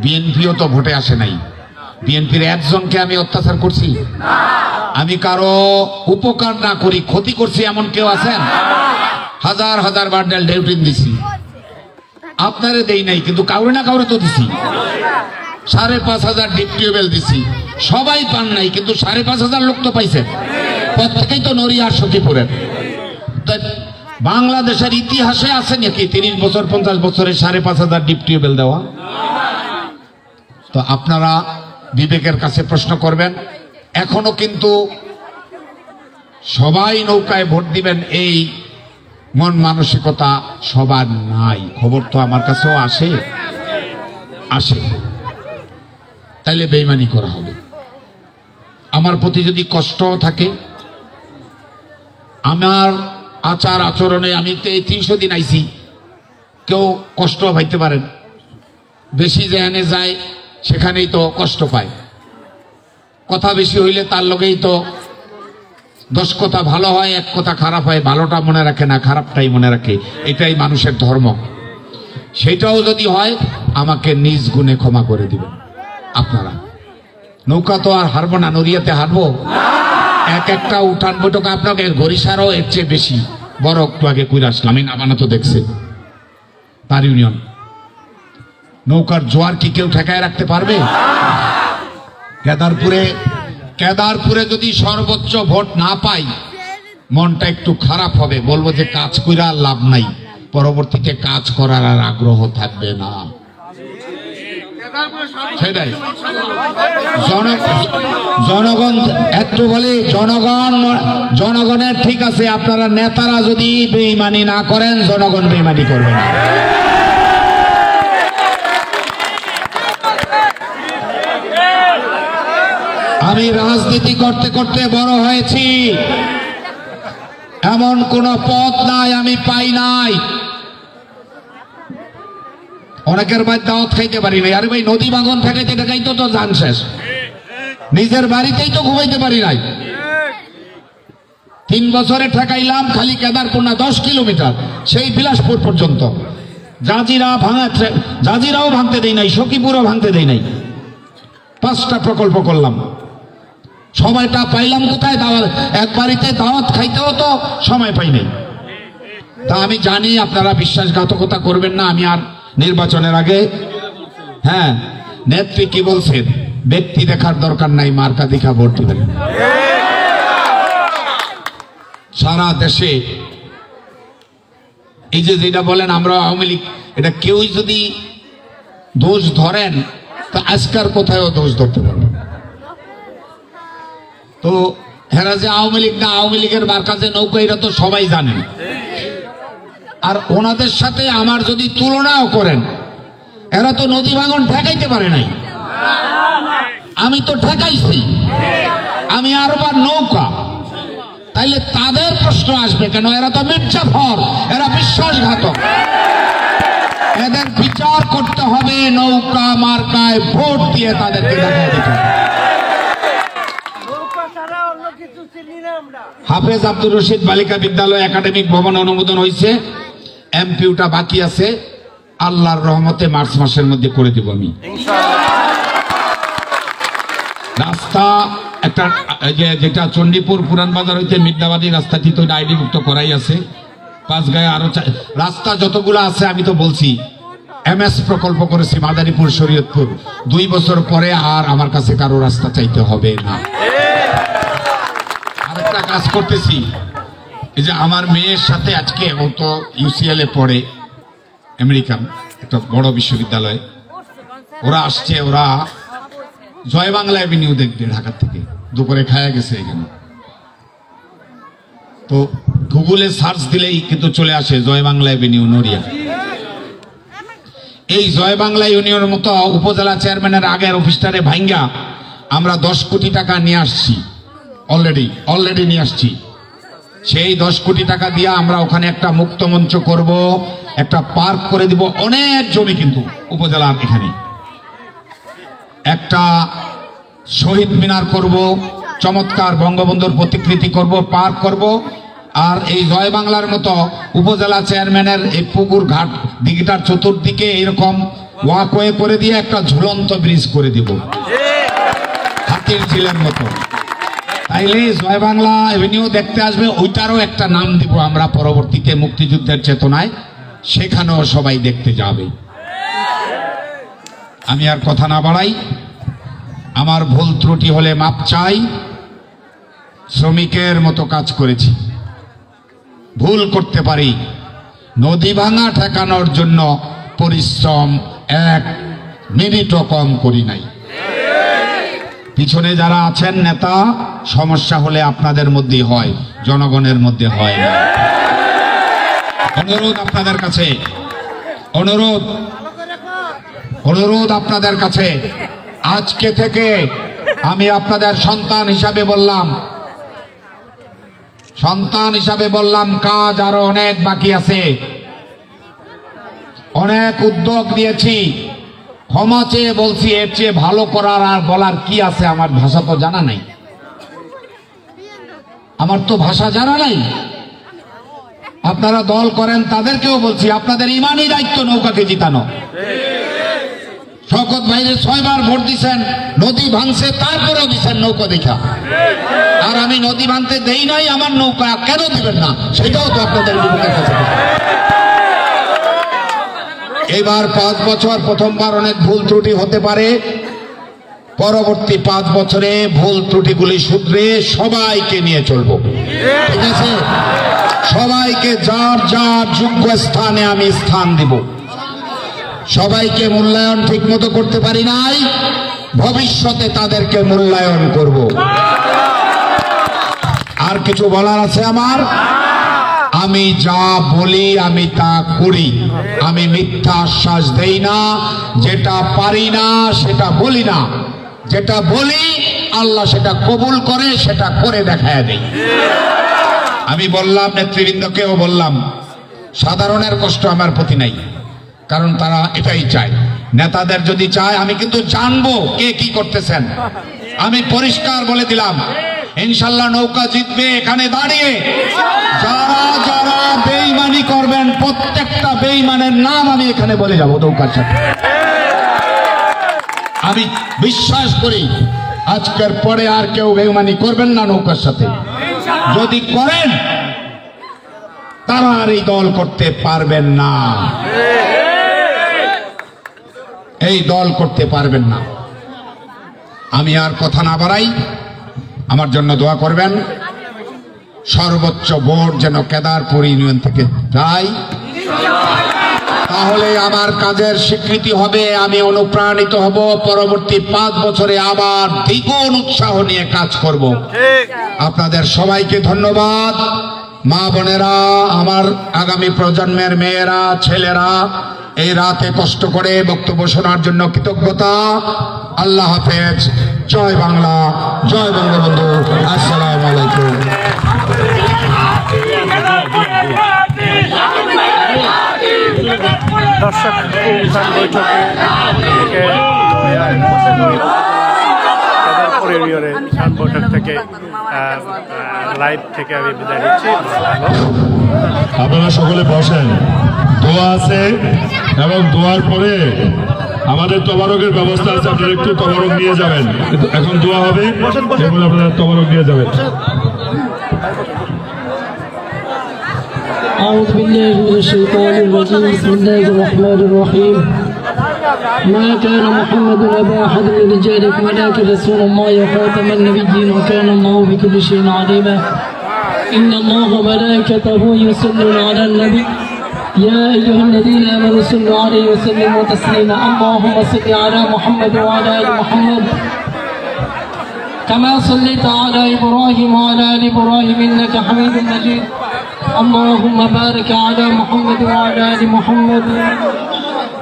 বিএনপিও তো ভোটে আসে নাই। বিএনপির একজনকে আমি অত্যাচার করছি? আমি কারো উপকার না করি ক্ষতি করছি এমন কেউ আছেন? হাজার হাজার বান্ডেল ডেউটিন দিছি, আপনারে দেই নাই, কিন্তু কাউরে না কাউরে তো দিছি। 5,500 ডিপ টিউবওয়েল দিছি, সবাই পান নাই, কিন্তু 5,500 লোক তো পাইছেন। প্রত্যেকেই তো নড়িয়ার সখীপুরের। বাংলাদেশের ইতিহাসে আছে নাকি 30 বছর 50 বছরে 5,500 ডিপ টিউবওয়েল দেওয়া? তো আপনারা বিবেকের কাছে প্রশ্ন করবেন। এখনো কিন্তু সবাই নৌকায় ভোট দিবেন এই মন মানসিকতা সবার নাই। খবর তো আমার কাছেও আসে। তাইলে বেঈমানি করা হবে। আমার প্রতি যদি কষ্ট থাকে, আমার আচার আচরণে, আমি তো এই 300 দিন আইছি, কেউ কষ্ট পাইতে পারেন। বেশি যেখানে যায় সেখানেই তো কষ্ট পায়। কথা বেশি হইলে তার লগেই তো 10 কথা ভালো হয়, 1 কথা খারাপ হয়। ভালোটা মনে রাখে না, খারাপটাই মনে রাখে। এটাই মানুষের ধর্ম। সেটাও যদি হয় আমাকে নিজ গুণে ক্ষমা করে দিবেন আপনারা। নৌকা তো আর হারবো না, নদীয়াতে হারবো? একটা উঠান বৈঠক আপনাকে গরিষারও এর চেয়ে বেশি বড় একটু আগে কইরা আসলাম। আমি নামানো তো দেখছে তার ইউনিয়ন। নৌকার জোয়ার কি কেউ ঠেকায় রাখতে পারবে? কেদারপুরে যদি সর্বোচ্চ ভোট না পাই, মনটা একটু খারাপ হবে। বলবো যে কাজ কইরা লাভ নাই, পরবর্তীতে কাজ করার আর আগ্রহ থাকবে না। সেটাই জনগণ একটু বলি, জনগণের ঠিক আছে। আপনারা নেতারা যদি বেঈমানি না করেন, জনগণ বেঈমানি করবে না। আমি রাজনীতি করতে করতে বড় হয়েছি, এমন কোন পথ নাই আমি পাই নাই। অনেকের বাড়ি দাওয়াত খাইতে পারি নাই। আরে ভাই, নদী ভাঙন ঠেকাইতে ঠেকাইতে তো জান শেষ। নিজের বাড়িতেই তো ঘুমাইতে পারি নাই। 3 বছরে ঠেকাইলাম খালি কেদারপুর না 10 কিলোমিটার, সেই বিলাসপুর পর্যন্ত। জাজিরাও ভাঙতে দেই নাই, সখীপুরও ভাঙতে দেই নাই। 5টা প্রকল্প করলাম। সময়টা পাইলাম কোথায়? এক বাড়িতে দাওয়াত খাইতেও তো সময় পাই নাই। তা আমি জানি আপনারা বিশ্বাসঘাতকতা করবেন না। আমি আর নির্বাচনের আগে, হ্যাঁ, নেত্রী কি বলছেন, ব্যক্তি দেখার দরকার নাই, মার্কা দেখা ভোট দিবেন। সারা দেশে এই যে যেটা বলেন আমরা আওয়ামী লীগ, এটা কেউ যদি দোষ ধরেন তা আজকার কোথায়ও দোষ ধরতে পারবে। তো হেরা যে আওয়ামী লীগ না, আওয়ামী লীগের মার্কা যে নৌকা, এটা তো সবাই জানেন। আর ওনাদের সাথে আমার যদি তুলনাও করেন, এরা তো নদী ভাঙন ঠেকাইতে পারে নাই, আমি তো ঠেকাইছি। আমি আরবার নৌকা, তাইলে তাদের প্রশ্ন আসবে কেন? এরা তো মির্জাফর, এরা বিশ্বাসঘাতক। এদের বিচার করতে হবে নৌকা মার্কায় ভোট দিয়ে, তাদেরকে দেখা দিতে হবে। হাফেজ আব্দুর রশিদ বালিকা বিদ্যালয় একাডেমিক ভবন অনুমোদন হয়েছে, এমপিউটা বাকি আছে। আল্লাহর রহমতে মার্চ মাসের মধ্যে করে দিব আমি। রাস্তা একটা যেটা চণ্ডীপুর পুরান বাজার হইতে মির্দাবাদী রাস্তাটি তো আইডি মুক্ত করাই আছে, পাঁচগাঁয়ে আরো রাস্তা যতগুলো আছে আমি তো বলছি। MS প্রকল্প করেছি মাদারীপুর শরীয়তপুর, 2 বছর পরে আর আমার কাছে কারো রাস্তা চাইতে হবে না। আরেকটা কাজ করতেছি, এই যে আমার মেয়ের সাথে আজকে ও তো UCL এ পড়ে, আমেরিকান একটা বড় বিশ্ববিদ্যালয়, ওরা আসছে, ওরা জয় বাংলা এভিনিউ দেখবে ঢাকা থেকে, দুপুরে খায়া গেছে এখানে। তো গুগলে সার্চ দিলেই কিন্তু চলে আসে জয় বাংলা এভিনিউ নড়িয়া। এই জয় বাংলা ইউনিয়নের মতো উপজেলা চেয়ারম্যানের আগের অফিসটারে ভাঙ্গা আমরা 10 কোটি টাকা নিয়ে আসছি, অলরেডি নিয়ে আসছি। সেই 10 কোটি টাকা দিয়ে আমরা ওখানে একটা মুক্ত মঞ্চ করব, একটা পার্ক করে দিব, অনেক জমি কিন্তু উপজেলার এখানে। একটা শহীদ মিনার করব, চমৎকার বঙ্গবন্ধুর প্রতিকৃতি করব, পার্ক করব। আর এই জয় বাংলার মতো উপজেলা চেয়ারম্যানের এই পুকুর ঘাট দিঘিটার চতুর্দিকে এরকম ওয়াকওয়ে করে দিয়ে একটা ঝুলন্ত ব্রিজ করে দিব, হাতির ঝিলের মতো। তাইলে জয় বাংলা এভিনিউ দেখতে আসবে, ওইটারও একটা নাম দিব আমরা পরবর্তীতে মুক্তিযুদ্ধের চেতনায়, সেখানেও সবাই দেখতে যাবে। আমি আর কথা না বাড়াই, আমার ভুল ত্রুটি হলে মাপ চাই। শ্রমিকের মতো কাজ করেছি, ভুল করতে পারি। নদী ভাঙা ঠেকানোর জন্য পরিশ্রম 1 মিনিটও কম করি নাই। পিছনে যারা আছেন নেতা, সমস্যা হলে আপনাদের মধ্যে হয়, জনগণের মধ্যে হয় না। অনুরোধ আপনাদের কাছে, অনুরোধ আপনাদের কাছে, আজকে থেকে আমি আপনাদের সন্তান হিসাবে বললাম, কাজ আরো অনেক বাকি আছে। অনেক উদ্যোগ নিয়েছি, ক্ষমা চেয়ে বলছি, এর চেয়ে ভালো করার আর বলার কি আছে? আমার ভাষা তো জানা নাই, আপনারা দল করেন, তাদেরকেও বলছি, আপনাদের ইমানি দায়িত্ব নৌকাকে জিতানো। শওকত ভাইরে 6 বার ভোট দিচ্ছেন, নদী ভাঙছে, তারপরেও দিচ্ছেন নৌকা দেখা। আর আমি নদী ভাঙতে দেই নাই, আমার নৌকা কেন দিবেন না, সেটাও তো আপনাদের বিবেকের কাছে। এবার 5 বছর প্রথমবার অনেক ভুল ত্রুটি হতে পারে, পরবর্তী 5 বছরে ভুল ত্রুটিগুলি শুধরে সবাইকে নিয়ে চলবো, ঠিক আছে? সবাইকে যার যার যোগ্য স্থানে আমি স্থান দিব। সবাইকে মূল্যায়ন ঠিক মতো করতে পারি নাই, ভবিষ্যতে তাদেরকে মূল্যায়ন করব। আর কিছু বলার আছে আমার? আমি যা বলি আমি তা করি, আমি মিথ্যা আশ্বাস দেই না। যেটা পারি না সেটা বলি না, যেটা বলি আল্লাহ সেটা কবুল করে, সেটা করে দেখায় দেই। আমি বললাম, নেতৃবৃন্দকেও বললাম, সাধারণের কষ্ট আমার প্রতি নাই, কারণ তারা এটাই চায়। নেতাদের যদি চায়, আমি কিন্তু জানবো কে কি করতেছেন। আমি পরিষ্কার বলে দিলাম, ইনশাল্লাহ নৌকা জিতবে। এখানে দাঁড়িয়ে যারা যারা বেঈমানি করবেন, প্রত্যেকটা বেঈমানের নাম আমি এখানে বলে যাব নৌকার সাথে। আমি বিশ্বাস করি আজকের পরে আর কেউ বেঈমানি করবেন না নৌকার সাথে। যদি করেন, তারা আর এই দল করতে পারবেন না, এই দল করতে পারবেন না। আমি আর কথা না বাড়াই, আমার জন্য দোয়া করবেন। সর্বোচ্চ ভোট যেন কেদারপুর ইউনিয়ন থেকে যায়, তাহলে আমার কাজের স্বীকৃতি হবে, আমি অনুপ্রাণিত হব। পরবর্তী 5 বছরে আবার দ্বিগুণ উৎসাহ নিয়ে কাজ করব। আপনাদের সবাইকে ধন্যবাদ। মা বোনেরা, আমার আগামী প্রজন্মের মেয়েরা, ছেলেরা, এই রাতে কষ্ট করে বক্তব্য শোনার জন্য কৃতজ্ঞতা। আল্লাহ হাফেজ। জয় বাংলা, জয় বঙ্গবন্ধু। আসসালামু আলাইকুম। দর্শক বৈঠক থেকে লাইভ থেকে আমি বিদায় নিচ্ছি। আপনারা সকলে বসেন, দোয়া আছে এবং দোয়ার পরে আমাদের তবারকের ব্যবস্থা আছে, আপনারা একটু তবারক নিয়ে যাবেন। এখন দোয়া হবে, এবং আপনারা তবারক নিয়ে যাবেন। أعوذ بالله من الشيطان الرجيم بسم الله الرحمن الرحيم ما كان محمد أبا أحد من رجالكم ولكن رسول الله وخاتم النبيين وكان الله بكل شيء عليما إن الله وملائكته يصلون على النبي يا أيها الذين آمنوا صلوا عليه وسلموا تسليما اللهم صل على محمد وعلى آل محمد كما صليت على إبراهيم وعلى آل إبراهيم إنك حميد مجيد اللهم بارك على محمد وعلى آل محمد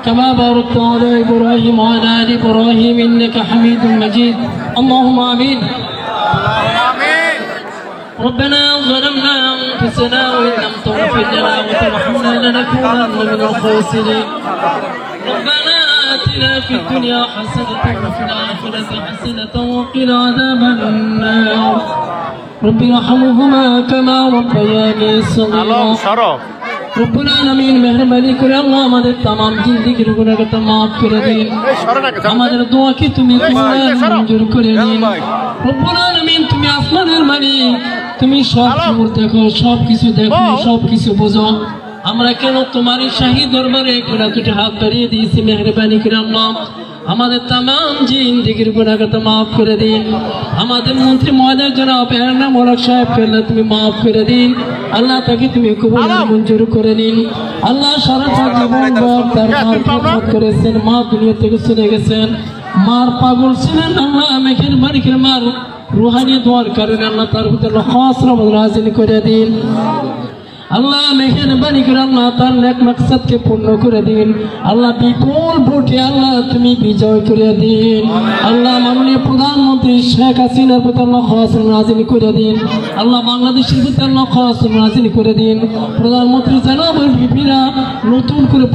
كما باركت على إبراهيم وعلى آل إبراهيم إنك حميد مجيد اللهم آمين ربنا ظلمنا أنفسنا وإن لم تغفر لنا وترحمنا لنكونن من الخاسرين ربنا آتنا في الدنيا حسنة وفي الآخرة حسنة وقنا عذاب النار رب ارحمهما كما ربياني صغيرا رب العالمين মেহেরবানি করে আল্লাহ আমাদের तमाम জিন্দেগির গুনাহকে maaf করে দিন আমাদের দোয়াকে তুমি মঞ্জুর করে নিন রব্বুল আলামিন তুমি আসমানের মালিক তুমি সব খবর দেখো সব কিছু দেখো সব কিছু বোঝো আমরা কেন তোমার এই শাহী দরবারে গুনাহকে হাত বাড়িয়ে দিয়েছি মেহেরবানি করে আল্লাহ আমাদের तमाम জিন্দেগির গুনাহকে maaf করে দিন আমাদের মন্ত্রী মহোদয় জনাব এরনা মোরক সাহেবকে তুমি maaf করে দিন আল্লাহ তাকে তুমি কবুল মঞ্জুর করে নিন আল্লাহ সারা জীবন ভর তার খেদমত করেছেন মা দুনিয়া থেকে চলে গেছেন মার পাগল ছিলেন আল্লাহ মেহেরবানি করে মার রুহানি দোয়ার কারণে আল্লাহ তার ভিতরে খাস রহমত নাযিল করে দিন আল্লাহ মেহেরবানি করে আল্লাহ তার নেক মাকসাদকে পূর্ণ করে দিন আল্লাহ বিপুল ভোটে আল্লাহ তুমি বিজয় করে দিন আল্লাহ মাননীয় প্রধানমন্ত্রী শেখ হাসিনার প্রতি আল্লাহ খাস নাযিল করে দিন আল্লাহ বাংলাদেশের প্রতি আল্লাহ খাস নাযিল করে দিন প্রধানমন্ত্রী জনাব বিপিরা নতুন করে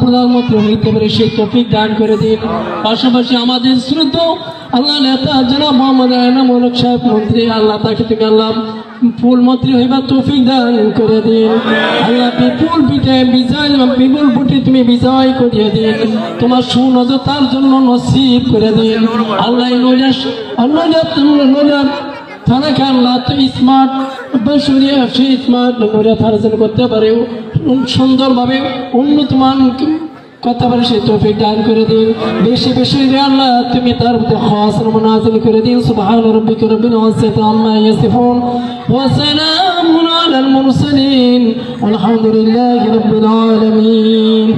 প্রধানমন্ত্রী হইতে পারে সেই তৌফিক দান করে দিন পাশাপাশি আমাদের শ্রদ্ধেয় আল্লাহ নেতা জনাব মোহাম্মদ এনাম মোরক সাহেব মন্ত্রী আল্লাহ তাকে তুমি আল্লাহ ফুল মন্ত্রী হইবা তৌফিক দান করে দিন আল্লাহ বিপুল পিঠে বিজয় বিপুল বুটে তুমি বিজয় করিয়ে দিন তোমার সুনজর তার জন্য নসিব করে দিন আল্লাহ নজাত থানাকে আল্লাহ তুমি স্মার্ট সরিয়ে সেই স্মার্ট নজরিয়া ফার্জন করতে পারে সুন্দরভাবে উন্নত মান কথা বলে সেই তৌফিক দান করে দিন বেশি বেশি আল্লাহ তুমি তার প্রতি খাস রহমত নাযিল করে দিন সুবহান রাব্বিকা রাব্বিল ইজ্জাতি আম্মা ইয়াসিফুন ওয়া সালামুন আলাল মুরসালিন আলহামদুলিল্লাহি রাব্বিল আলামিন